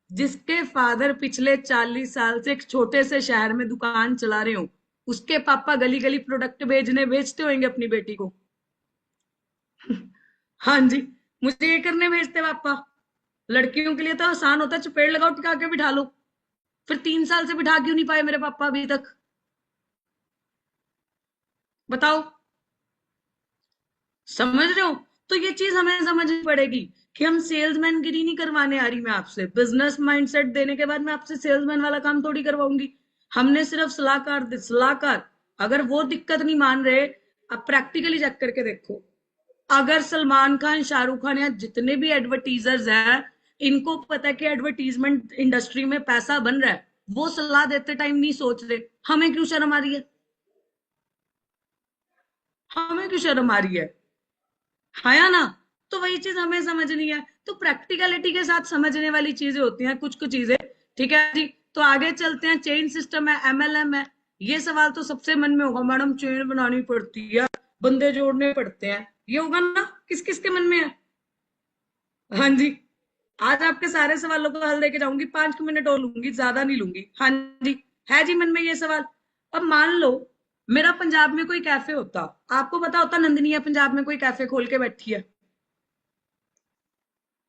जिसके फादर पिछले 40 साल से एक छोटे से शहर में दुकान चला रहे हो, उसके पापा गली गली प्रोडक्ट भेजते होंगे अपनी बेटी को। हाँ जी, मुझे ये करने भेजते पापा। लड़कियों के लिए तो आसान होता है, चपेट लगाओ टिका के बिठा लो। फिर 3 साल से बिठा क्यों नहीं पाए मेरे पापा अभी तक? बताओ, समझ रहे हो? तो ये चीज हमें समझनी पड़ेगी कि हम सेल्समैन गिरी नहीं करवाने आ रही मैं आपसे। बिजनेस माइंडसेट देने के बाद मैं आपसे सेल्समैन वाला काम थोड़ी करवाऊंगी। हमने सिर्फ सलाहकार। अगर वो दिक्कत नहीं मान रहे, आप प्रैक्टिकली चेक करके देखो। अगर सलमान खान, शाहरुख खान या जितने भी एडवर्टीजर्स हैं, इनको पता है कि एडवर्टीजमेंट इंडस्ट्री में पैसा बन रहा है, वो सलाह देते टाइम नहीं सोच रहे, हमें क्यों शर्म आ रही है? हमें क्यों शर्म आ रही है? है या ना? तो वही चीज हमें समझनी है। तो प्रैक्टिकलिटी के साथ समझने वाली चीजें होती हैं कुछ कुछ चीजें। ठीक है जी, तो आगे चलते हैं। चेन सिस्टम है, एमएलएम है। ये सवाल तो सबसे मन में होगा, मैडम चेन बनानी पड़ती है, बंदे जोड़ने पड़ते हैं, ये होगा ना? किस किस के मन में है? हाँ जी, आज आपके सारे सवालों को हल देके जाऊंगी। 5 मिनट और लूंगी, ज्यादा नहीं लूंगी। हाँ जी, है जी मन में ये सवाल? अब मान लो मेरा पंजाब में कोई कैफे होता, आपको पता होता नंदनी है पंजाब में कोई कैफे खोल के बैठी है।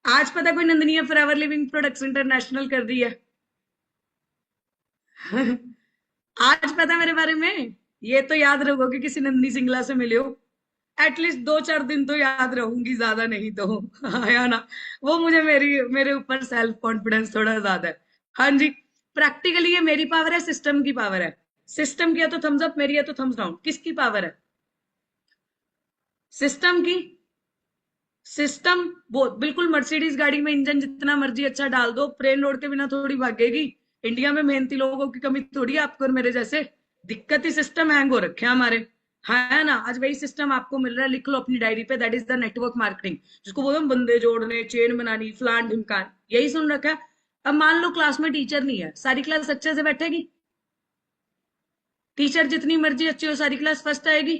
आज पता कोई नंदनी है फॉरएवर लिविंग प्रोडक्ट्स इंटरनेशनल कर रही है। आज पता मेरे बारे में? ये तो याद रखो कि किसी नंदनी सिंगला से मिले हो। एटलीस्ट 2-4 दिन तो याद रहूंगी, ज्यादा नहीं तो। हाँ या ना? वो मुझे मेरे ऊपर सेल्फ कॉन्फिडेंस थोड़ा ज्यादा है। हाँ जी, प्रैक्टिकली ये मेरी पावर है, सिस्टम की पावर है। सिस्टम की है तो थम्स अप, मेरी है तो थम्स डाउन। किसकी पावर है? सिस्टम की। सिस्टम वो बिल्कुल मर्सिडीज गाड़ी में इंजन जितना मर्जी अच्छा डाल दो, प्लेन रोड के बिना थोड़ी भागेगी। इंडिया में मेहनती लोगों की कमी थोड़ी है, आपको और मेरे जैसे। दिक्कत ही सिस्टम हैंग हो रखे हैं हमारे। है ना? आज वही सिस्टम आपको मिल रहा है, लिख लो अपनी डायरी पे। That is the network marketing, जिसको बोलते हैं बंदे जोड़ने, चेन बनानी, फलान ढिमकान। यही सुन रखा है। अब मान लो क्लास में टीचर नहीं है, सारी क्लास अच्छे से बैठेगी? टीचर जितनी मर्जी अच्छी हो, सारी क्लास फर्स्ट आएगी?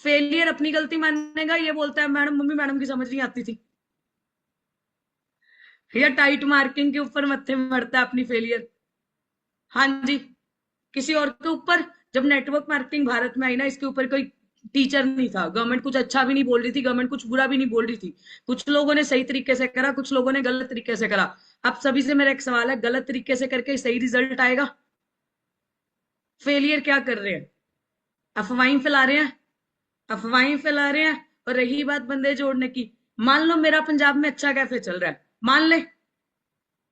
फेलियर अपनी गलती मानेगा, ये बोलता है मैडम मम्मी मैडम की समझ नहीं आती थी, या टाइट मार्किंग के ऊपर मत्थे मरता है अपनी फेलियर। हाँ जी, किसी और के ऊपर। जब नेटवर्क मार्केटिंग भारत में आई ना, इसके ऊपर कोई टीचर नहीं था। गवर्नमेंट कुछ अच्छा भी नहीं बोल रही थी, गवर्नमेंट कुछ बुरा भी नहीं बोल रही थी। कुछ लोगों ने सही तरीके से करा, कुछ लोगों ने गलत तरीके से करा। अब सभी से मेरा एक सवाल है, गलत तरीके से करके सही रिजल्ट आएगा? फेलियर क्या कर रहे हैं? अफवाहें फैला रहे हैं, अफवाहें फैला रहे हैं। और रही बात बंदे जोड़ने की, मान लो मेरा पंजाब में अच्छा कैफे चल रहा है,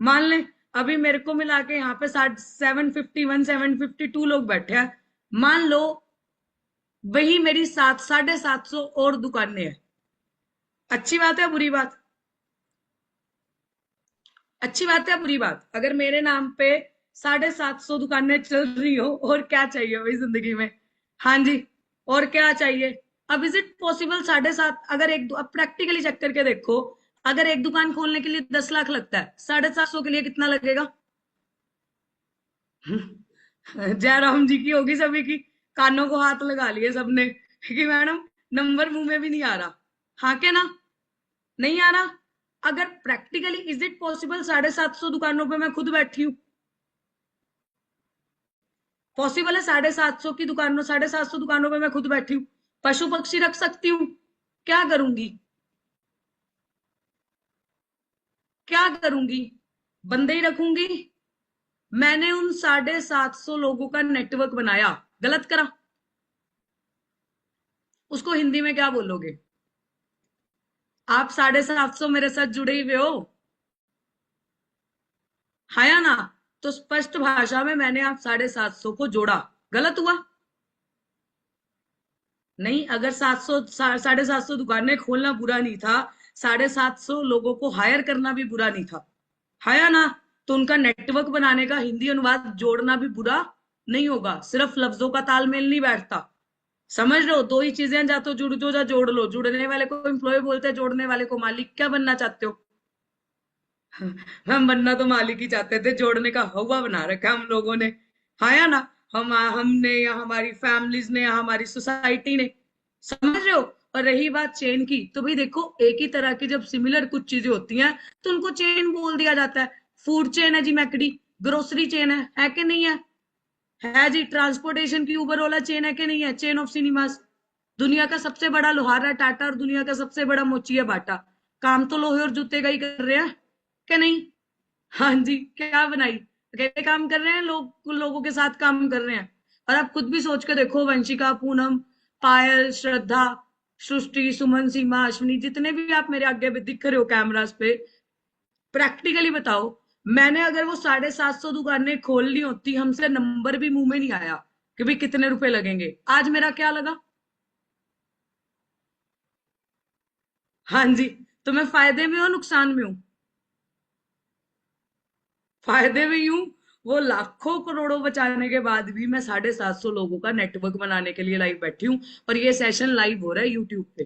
मान ले अभी मेरे को मिला के यहाँ पे 752 लोग बैठे हैं। मान लो वही मेरी 750 और दुकानें हैं। अच्छी बात है बुरी बात? अच्छी बात है बुरी बात? अगर मेरे नाम पे 750 दुकानें चल रही हो, और क्या चाहिए भाई जिंदगी में? हाँ जी, और क्या चाहिए? अब इज इट पॉसिबल 7.5? अगर अब प्रैक्टिकली चेक करके देखो, अगर एक दुकान खोलने के लिए 10 लाख लगता है, 750 के लिए कितना लगेगा? जयराम जी की होगी सभी की, कानों को हाथ लगा लिए सबने कि मैडम नंबर मुंह में भी नहीं आ रहा। हाँ के ना? नहीं आ रहा। अगर प्रैक्टिकली इज इट पॉसिबल 750 दुकानों पे मैं खुद बैठी हूं? पॉसिबल है 750 की दुकानों 750 दुकानों पे मैं खुद बैठी हूं। पशु पक्षी रख सकती हूँ? क्या करूंगी? क्या करूंगी? बंदे ही रखूंगी? मैंने उन 750 लोगों का नेटवर्क बनाया, गलत करा? उसको हिंदी में क्या बोलोगे? आप 750 मेरे साथ जुड़े हुए हो, है या ना? तो स्पष्ट भाषा में मैंने आप 750 को जोड़ा, गलत हुआ? नहीं, अगर 750 दुकानें खोलना बुरा नहीं था, 750 लोगों को हायर करना भी बुरा नहीं था, है या ना? तो उनका नेटवर्क बनाने का हिंदी अनुवाद जोड़ना भी बुरा नहीं होगा। सिर्फ लफ्जों का तालमेल नहीं बैठता, समझ रहे हो? दो ही चीजें, या तो जुड़ दो या जोड़ लो। जुड़ने वाले को एम्प्लॉय बोलते हैं, जोड़ने वाले को मालिक। क्या बनना चाहते हो? हम बनना तो मालिक ही चाहते थे, जोड़ने का हवा बना रखा हम लोगों ने, है या ना? हमने या हमारी फैमिलीज ने या हमारी सोसाइटी ने, समझ रहे हो? और रही बात चेन की, तो भाई देखो, एक ही तरह की जब सिमिलर कुछ चीजें होती हैं तो उनको चेन बोल दिया जाता है। फूड चेन है जी मैकडी, ग्रोसरी चेन है कि नहीं है जी? ट्रांसपोर्टेशन की उबर ओला चेन है कि नहीं है? चेन ऑफ सिनेमास, दुनिया का सबसे बड़ा लोहारा टाटा और दुनिया का सबसे बड़ा मोची है बाटा। काम तो लोहे और जूते का ही कर रहे हैं कि नहीं? हाँ जी, क्या बनाई? अकेले काम कर रहे हैं, लोगों के साथ काम कर रहे हैं। और आप खुद भी सोच के देखो, वंशिका, पूनम, पायल, श्रद्धा, सृष्टि, सुमन, सीमा, अश्विनी, जितने भी आप मेरे आगे पे दिख रहे हो कैमरास पे, प्रैक्टिकली बताओ, मैंने अगर वो 750 दुकानें खोल ली होती, हमसे नंबर भी मुंह में नहीं आया कि भाई कितने रुपए लगेंगे, आज मेरा क्या लगा? हाँ जी, तो मैं फायदे में हूं, नुकसान में हूं? फायदे में ही हूं। वो लाखों करोड़ों बचाने के बाद भी मैं 750 लोगों का नेटवर्क बनाने के लिए लाइव बैठी हूँ, और ये सेशन लाइव हो रहा है यूट्यूब पे।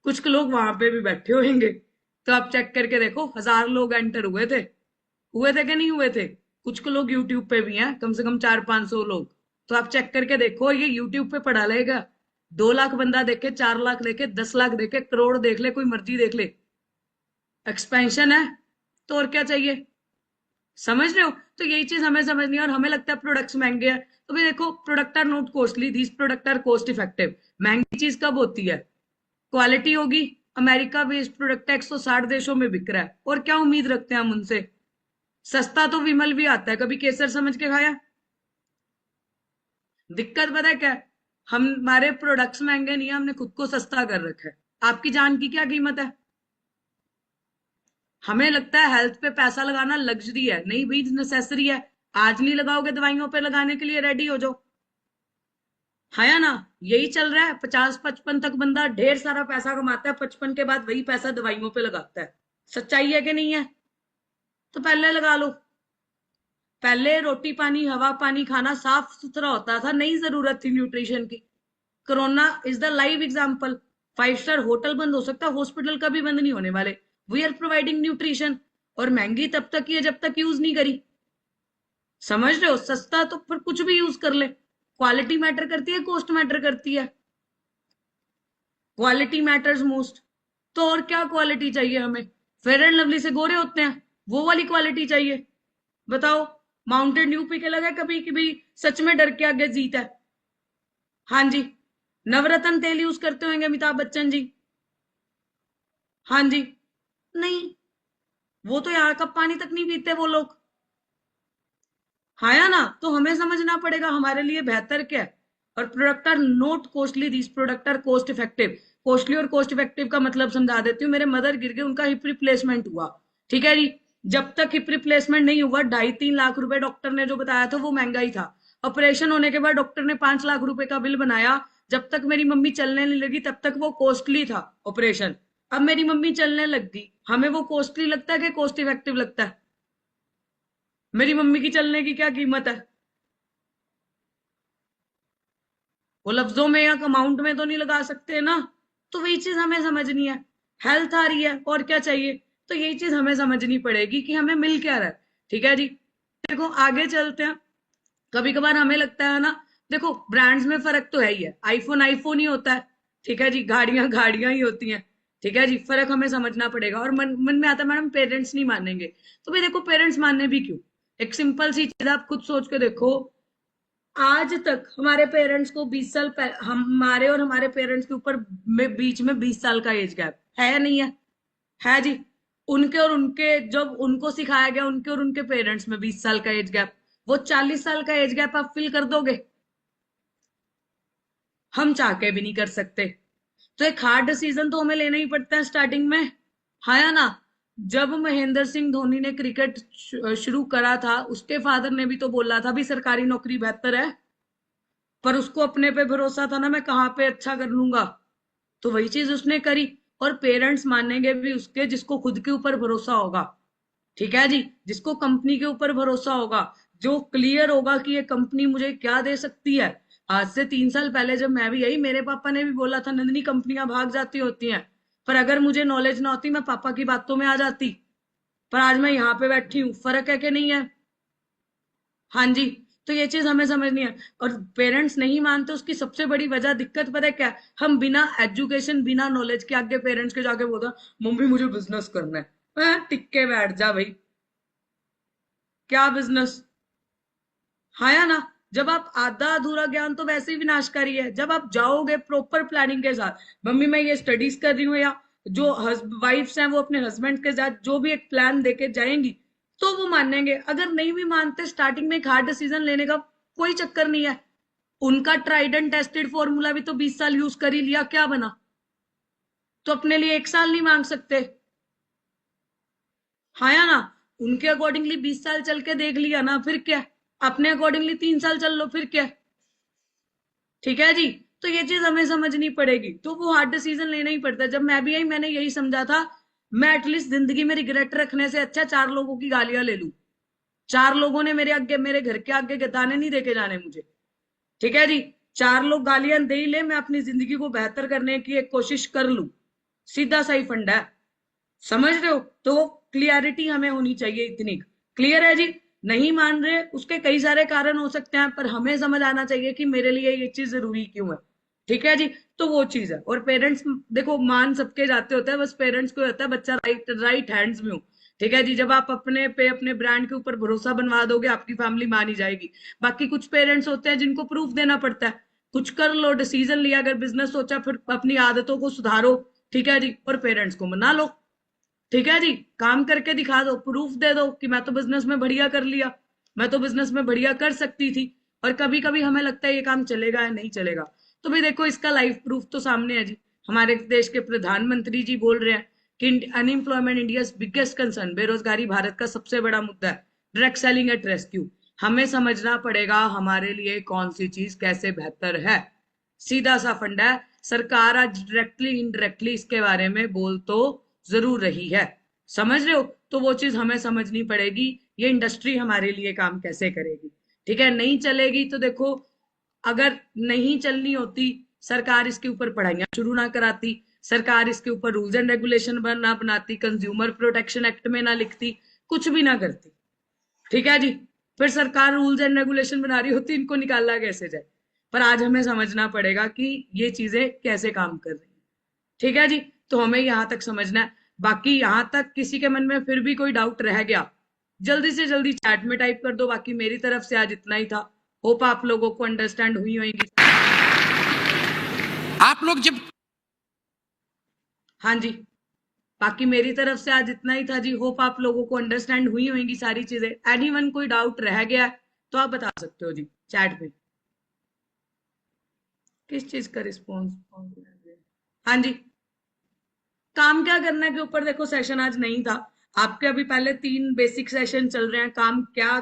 कुछ लोग वहां पे भी बैठे होंगे, तो आप चेक करके देखो, 1000 लोग एंटर हुए थे कि नहीं हुए थे? कुछ लोग यूट्यूब पे भी हैं, कम से कम 400-500 लोग। तो आप चेक करके देखो, ये यूट्यूब पे पढ़ा लेगा। 2 लाख बंदा देखे, 4 लाख देखे, 10 लाख देखे, करोड़ देख ले, कोई मर्जी देख ले, एक्सपेंशन है। तो और क्या चाहिए? समझ रहे हो? तो यही चीज हमें समझनी है। और हमें लगता है प्रोडक्ट्स महंगे हैं, तो भी देखो, product are not costly, these product are cost effective. महंगी चीज कब होती है? क्वालिटी होगी। अमेरिका बेस्ड प्रोडक्ट 160 देशों में बिक रहा है, और क्या उम्मीद रखते हैं हम उनसे? सस्ता तो विमल भी आता है, कभी केसर समझ के खाया? दिक्कत पता है क्या? हमारे प्रोडक्ट्स महंगे नहीं है, हमने खुद को सस्ता कर रखा है। आपकी जान की क्या कीमत है? हमें लगता है हेल्थ पे पैसा लगाना लग्जरी है, नहीं भाई, नेसेसरी है। आज नहीं लगाओगे, दवाइयों पे लगाने के लिए रेडी हो जाओ, है या ना? यही चल रहा है। 50-55 तक बंदा ढेर सारा पैसा कमाता है, 55 के बाद वही पैसा दवाइयों पे लगाता है। सच्चाई है कि नहीं है? तो पहले लगा लो। पहले रोटी पानी, हवा पानी खाना साफ सुथरा होता था, नहीं जरूरत थी न्यूट्रिशन की। Corona is the live example. 5 star hotel बंद हो सकता है, हॉस्पिटल कभी बंद नहीं होने वाले। वी आर प्रोवाइडिंग न्यूट्रिशन, और महंगी तब तक है जब तक यूज नहीं करी। समझ रहे हो? सस्ता तो फिर कुछ भी यूज कर ले। क्वालिटी मैटर करती है, कॉस्ट मैटर करती है? Quality matters most. तो और क्या क्वालिटी चाहिए हमें? फेयर एंड लवली से गोरे होते हैं, वो वाली क्वालिटी चाहिए? बताओ, माउंटेन ड्यू पी के लगा कभी कि भाई सच में डर के आगे जीत है? हाँ जी। नवरत्न तेल यूज करते होंगे अमिताभ बच्चन जी? हाँ जी। नहीं, वो तो यहाँ का पानी तक नहीं पीते वो लोग, है ना? तो हमें समझना पड़ेगा हमारे लिए बेहतर क्या है। और product are not costly, these product are cost effective. Costly और कॉस्ट इफेक्टिव का मतलब समझा देती हूँ। मेरे मदर गिर गए, उनका हिप रिप्लेसमेंट हुआ, ठीक है जी। जब तक हिप रिप्लेसमेंट नहीं हुआ, 2.5-3 लाख रुपए डॉक्टर ने जो बताया था वो महंगा ही था। ऑपरेशन होने के बाद डॉक्टर ने 5 लाख रुपए का बिल बनाया। जब तक मेरी मम्मी चलने नहीं लगी तब तक वो कॉस्टली था ऑपरेशन। अब मेरी मम्मी चलने लग गई, हमें वो कॉस्टली लगता है कि कॉस्ट इफेक्टिव लगता है? मेरी मम्मी की चलने की क्या कीमत है? वो लफ्जों में या अमाउंट में तो नहीं लगा सकते ना। तो वही चीज हमें समझनी है। हेल्थ आ रही है, और क्या चाहिए? तो यही चीज हमें समझनी पड़ेगी कि हमें मिल क्या रहा है, ठीक है जी। देखो आगे चलते हैं। कभी कभार हमें लगता है ना, देखो ब्रांड्स में फर्क तो है ही है। आईफोन आईफोन ही होता है, ठीक है जी। गाड़ियां गाड़ियां ही होती हैं, ठीक है जी। फर्क हमें समझना पड़ेगा। और मन में आता है मैडम पेरेंट्स नहीं मानेंगे, तो भाई देखो पेरेंट्स मानने भी क्यों? एक सिंपल सी चीज आप खुद सोच के देखो। आज तक हमारे पेरेंट्स को 20 साल, हमारे और हमारे पेरेंट्स के ऊपर बीच में 20 साल का एज गैप है या नहीं है? है जी। उनके और उनके, जब उनको सिखाया गया, उनके और उनके पेरेंट्स में 20 साल का एज गैप, वो 40 साल का एज गैप आप फिल कर दोगे? हम चाह के भी नहीं कर सकते। तो एक हार्ड डिसीजन तो हमें लेना ही पड़ता है स्टार्टिंग में, है या ना। जब महेंद्र सिंह धोनी ने क्रिकेट शुरू करा था, उसके फादर ने भी तो बोला था भी सरकारी नौकरी बेहतर है, पर उसको अपने पे भरोसा था ना, मैं कहाँ पे अच्छा कर लूंगा, तो वही चीज उसने करी। और पेरेंट्स मानेंगे भी उसके जिसको खुद के ऊपर भरोसा होगा, ठीक है जी, जिसको कंपनी के ऊपर भरोसा होगा, जो क्लियर होगा कि ये कंपनी मुझे क्या दे सकती है। आज से 3 साल पहले जब मैं भी आई, मेरे पापा ने भी बोला था नंदिनी कंपनियां भाग जाती होती हैं, पर अगर मुझे नॉलेज ना होती मैं पापा की बातों में आ जाती, पर आज मैं यहाँ पे बैठी हूँ। फर्क है कि नहीं है? हाँ जी, तो ये चीज हमें समझनी है। और पेरेंट्स नहीं मानते, उसकी सबसे बड़ी वजह दिक्कत पता है क्या? हम बिना एजुकेशन बिना नॉलेज के आगे पेरेंट्स के जाके बोलते मम्मी मुझे बिजनेस करना है, टिक के बैठ जा भाई, क्या बिजनेस, हाँ या ना। जब आप आधा अधूरा ज्ञान तो वैसे ही विनाशकारी है। जब आप जाओगे प्रॉपर प्लानिंग के साथ, मम्मी मैं ये स्टडीज कर रही हूँ, या जो वाइफ्स हैं वो अपने हस्बैंड के साथ जो भी एक प्लान देके जाएंगी तो वो मानेंगे। अगर नहीं भी मानते, स्टार्टिंग में एक हार्ड डिसीजन लेने का कोई चक्कर नहीं है। उनका ट्राइड एंड टेस्टेड फॉर्मूला भी तो 20 साल यूज कर ही लिया, क्या बना? तो अपने लिए 1 साल नहीं मांग सकते, हाँ या ना। उनके अकॉर्डिंगली 20 साल चल के देख लिया ना, फिर क्या? अपने अकॉर्डिंगली 3 साल चल लो, फिर क्या? ठीक है जी, तो ये चीज हमें समझनी पड़ेगी। तो वो हार्ड डिसीजन लेना ही पड़ता है। जब मैं भी आई, मैंने यही समझा था, मैं एटलीस्ट जिंदगी में रिग्रेट रखने से अच्छा 4 लोगों की गालियां ले लूं। 4 लोगों ने मेरे घर के आगे गताने नहीं देके जाने मुझे, ठीक है जी। 4 लोग गालियां दे ही ले, मैं अपनी जिंदगी को बेहतर करने की एक कोशिश कर लूं, सीधा सा ही फंडा है, समझ रहे हो। तो वो क्लियरिटी हमें होनी चाहिए, इतनी क्लियर है जी। नहीं मान रहे, उसके कई सारे कारण हो सकते हैं, पर हमें समझ आना चाहिए कि मेरे लिए ये चीज जरूरी क्यों है, ठीक है जी। तो वो चीज है। और पेरेंट्स देखो मान सबके जाते होते हैं, बस पेरेंट्स को होता है बच्चा राइट हैंड्स में हो, ठीक है जी। जब आप अपने ब्रांड के ऊपर भरोसा बनवा दोगे, आपकी फैमिली मान ही जाएगी। बाकी कुछ पेरेंट्स होते हैं जिनको प्रूफ देना पड़ता है, कुछ कर लो, डिसीजन लिया, अगर बिजनेस सोचा फिर अपनी आदतों को सुधारो, ठीक है जी, और पेरेंट्स को मना लो, ठीक है जी। काम करके दिखा दो, प्रूफ दे दो कि मैं तो बिजनेस में बढ़िया कर लिया, मैं तो बिजनेस में बढ़िया कर सकती थी। और कभी कभी हमें लगता है ये काम चलेगा या नहीं चलेगा, तो भाई देखो इसका लाइव प्रूफ तो सामने है जी। हमारे देश के प्रधानमंत्री जी बोल रहे हैं कि अनएम्प्लॉयमेंट इंडिया बिगेस्ट कंसर्न, बेरोजगारी भारत का सबसे बड़ा मुद्दा है, डायरेक्ट सेलिंग एट रेस्क्यू। हमें समझना पड़ेगा हमारे लिए कौन सी चीज कैसे बेहतर है, सीधा सा फंडा है। सरकार आज डायरेक्टली इनडायरेक्टली इसके बारे में बोल तो जरूर रही है, समझ रहे हो। तो वो चीज हमें समझनी पड़ेगी, ये इंडस्ट्री हमारे लिए काम कैसे करेगी, ठीक है। नहीं चलेगी तो देखो, अगर नहीं चलनी होती, सरकार इसके ऊपर पढ़ाइयां शुरू ना कराती, सरकार इसके ऊपर रूल्स एंड रेगुलेशन ना बनाती, कंज्यूमर प्रोटेक्शन एक्ट में ना लिखती, कुछ भी ना करती, ठीक है जी। फिर सरकार रूल्स एंड रेगुलेशन बना रही होती, इनको निकाला कैसे जाए। पर आज हमें समझना पड़ेगा कि ये चीजें कैसे काम कर रही है, ठीक है जी। तो हमें यहां तक समझना है। बाकी यहां तक किसी के मन में फिर भी कोई डाउट रह गया, जल्दी से जल्दी चैट में टाइप कर दो। बाकी मेरी तरफ से आज इतना ही था, होप आप लोगों को अंडरस्टैंड हुई होंगी आप लोग जब, हाँ जी, बाकी मेरी तरफ से आज इतना ही था जी। होप आप लोगों को अंडरस्टैंड हुई होंगी सारी चीजें। एनीवन कोई डाउट रह गया तो आप बता सकते हो जी चैट में। किस चीज का रिस्पॉन्स? हाँ जी, काम क्या करना के ऊपर देखो सेशन आज नहीं था। आपके अभी पहले 3 बेसिक सेशन चल रहे हैं। काम क्या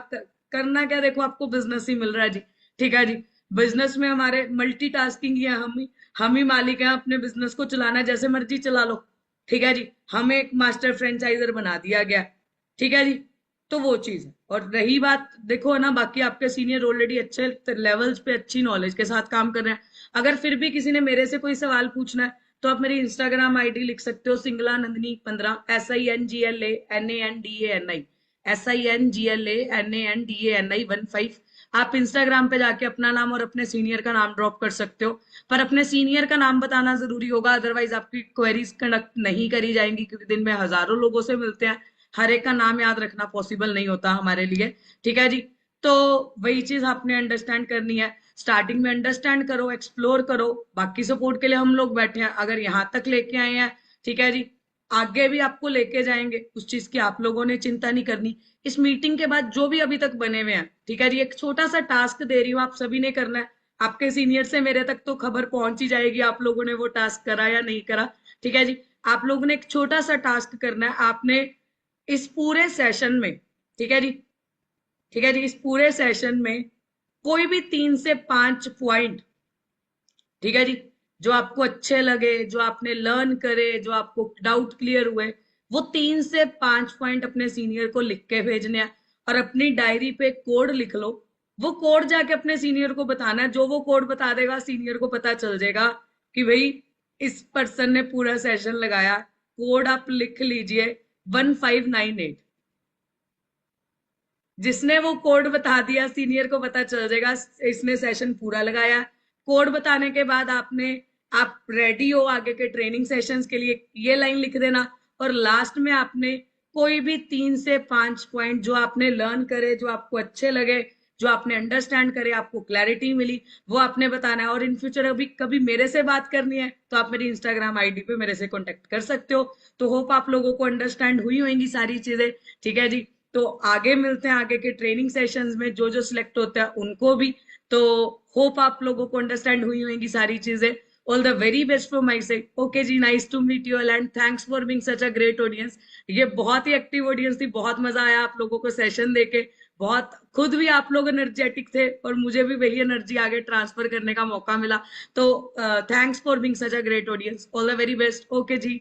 करना क्या, देखो आपको बिजनेस ही मिल रहा है जी, ठीक है जी। बिजनेस में हमारे मल्टीटास्किंग ही है, हम ही मालिक हैं, अपने बिजनेस को चलाना जैसे मर्जी चला लो, ठीक है जी। हमें एक मास्टर फ्रेंचाइजर बना दिया गया, ठीक है जी। तो वो चीज है। और रही बात देखो ना, बाकी आपके सीनियर ऑलरेडी अच्छे लेवल्स पे अच्छी नॉलेज के साथ काम कर रहे हैं। अगर फिर भी किसी ने मेरे से कोई सवाल पूछना है तो आप मेरी इंस्टाग्राम आईडी लिख सकते हो, सिंगला नंदनी 15, SINGLANANDANI 15। आप इंस्टाग्राम पे जाके अपना नाम और अपने सीनियर का नाम ड्रॉप कर सकते हो, पर अपने सीनियर का नाम बताना जरूरी होगा, अदरवाइज आपकी क्वेरीज कंडक्ट नहीं करी जाएंगी, क्योंकि दिन में हजारों लोगों से मिलते हैं, हर एक का नाम याद रखना पॉसिबल नहीं होता हमारे लिए, ठीक है जी। तो वही चीज आपने अंडरस्टैंड करनी है। स्टार्टिंग में अंडरस्टैंड करो, एक्सप्लोर करो, बाकी सपोर्ट के लिए हम लोग बैठे हैं। अगर यहाँ तक लेके आए हैं, ठीक है जी, आगे भी आपको लेके जाएंगे, उस चीज की आप लोगों ने चिंता नहीं करनी। इस मीटिंग के बाद जो भी अभी तक बने हुए हैं, ठीक है जी, एक छोटा सा टास्क दे रही हूँ, आप सभी ने करना है। आपके सीनियर से मेरे तक तो खबर पहुंच ही जाएगी आप लोगों ने वो टास्क करा या नहीं करा। ठीक है जी, आप लोगों ने एक छोटा सा टास्क करना है। आपने इस पूरे सेशन में, ठीक है जी, ठीक है जी, इस पूरे सेशन में कोई भी 3 से 5 पॉइंट, ठीक है जी, जो आपको अच्छे लगे, जो आपने लर्न करे, जो आपको डाउट क्लियर हुए, वो 3 से 5 पॉइंट अपने सीनियर को लिख के भेजने हैं और अपनी डायरी पे कोड लिख लो। वो कोड जाके अपने सीनियर को बताना है। जो वो कोड बता देगा सीनियर को पता चल जाएगा कि भाई इस पर्सन ने पूरा सेशन लगाया। कोड आप लिख लीजिए 1598। जिसने वो कोड बता दिया सीनियर को पता चल जाएगा इसने सेशन पूरा लगाया। कोड बताने के बाद आप रेडी हो आगे के ट्रेनिंग सेशंस के लिए, ये लाइन लिख देना। और लास्ट में आपने कोई भी 3 से 5 पॉइंट जो आपने लर्न करे, जो आपको अच्छे लगे, जो आपने अंडरस्टैंड करे, आपको क्लैरिटी मिली, वो आपने बताना है। और इन फ्यूचर अभी कभी मेरे से बात करनी है तो आप मेरी इंस्टाग्राम आईडी पे मेरे से कांटेक्ट कर सकते हो। तो होप आप लोगों को अंडरस्टैंड हुई होंगी सारी चीजें। ठीक है जी, तो आगे मिलते हैं आगे के ट्रेनिंग सेशंस में, जो जो सिलेक्ट होता है उनको भी। तो होप आप लोगों को अंडरस्टैंड हुई होंगी सारी चीजें। All the very best from my side. Okay जी, nice to meet you all and thanks for being such a great audience. ये बहुत ही एक्टिव ऑडियंस थी, बहुत मजा आया आप लोगों को सेशन देके। बहुत खुद भी आप लोग एनर्जेटिक थे और मुझे भी वही एनर्जी आगे ट्रांसफर करने का मौका मिला। तो thanks for being such a great audience. All the very best. Okay ji.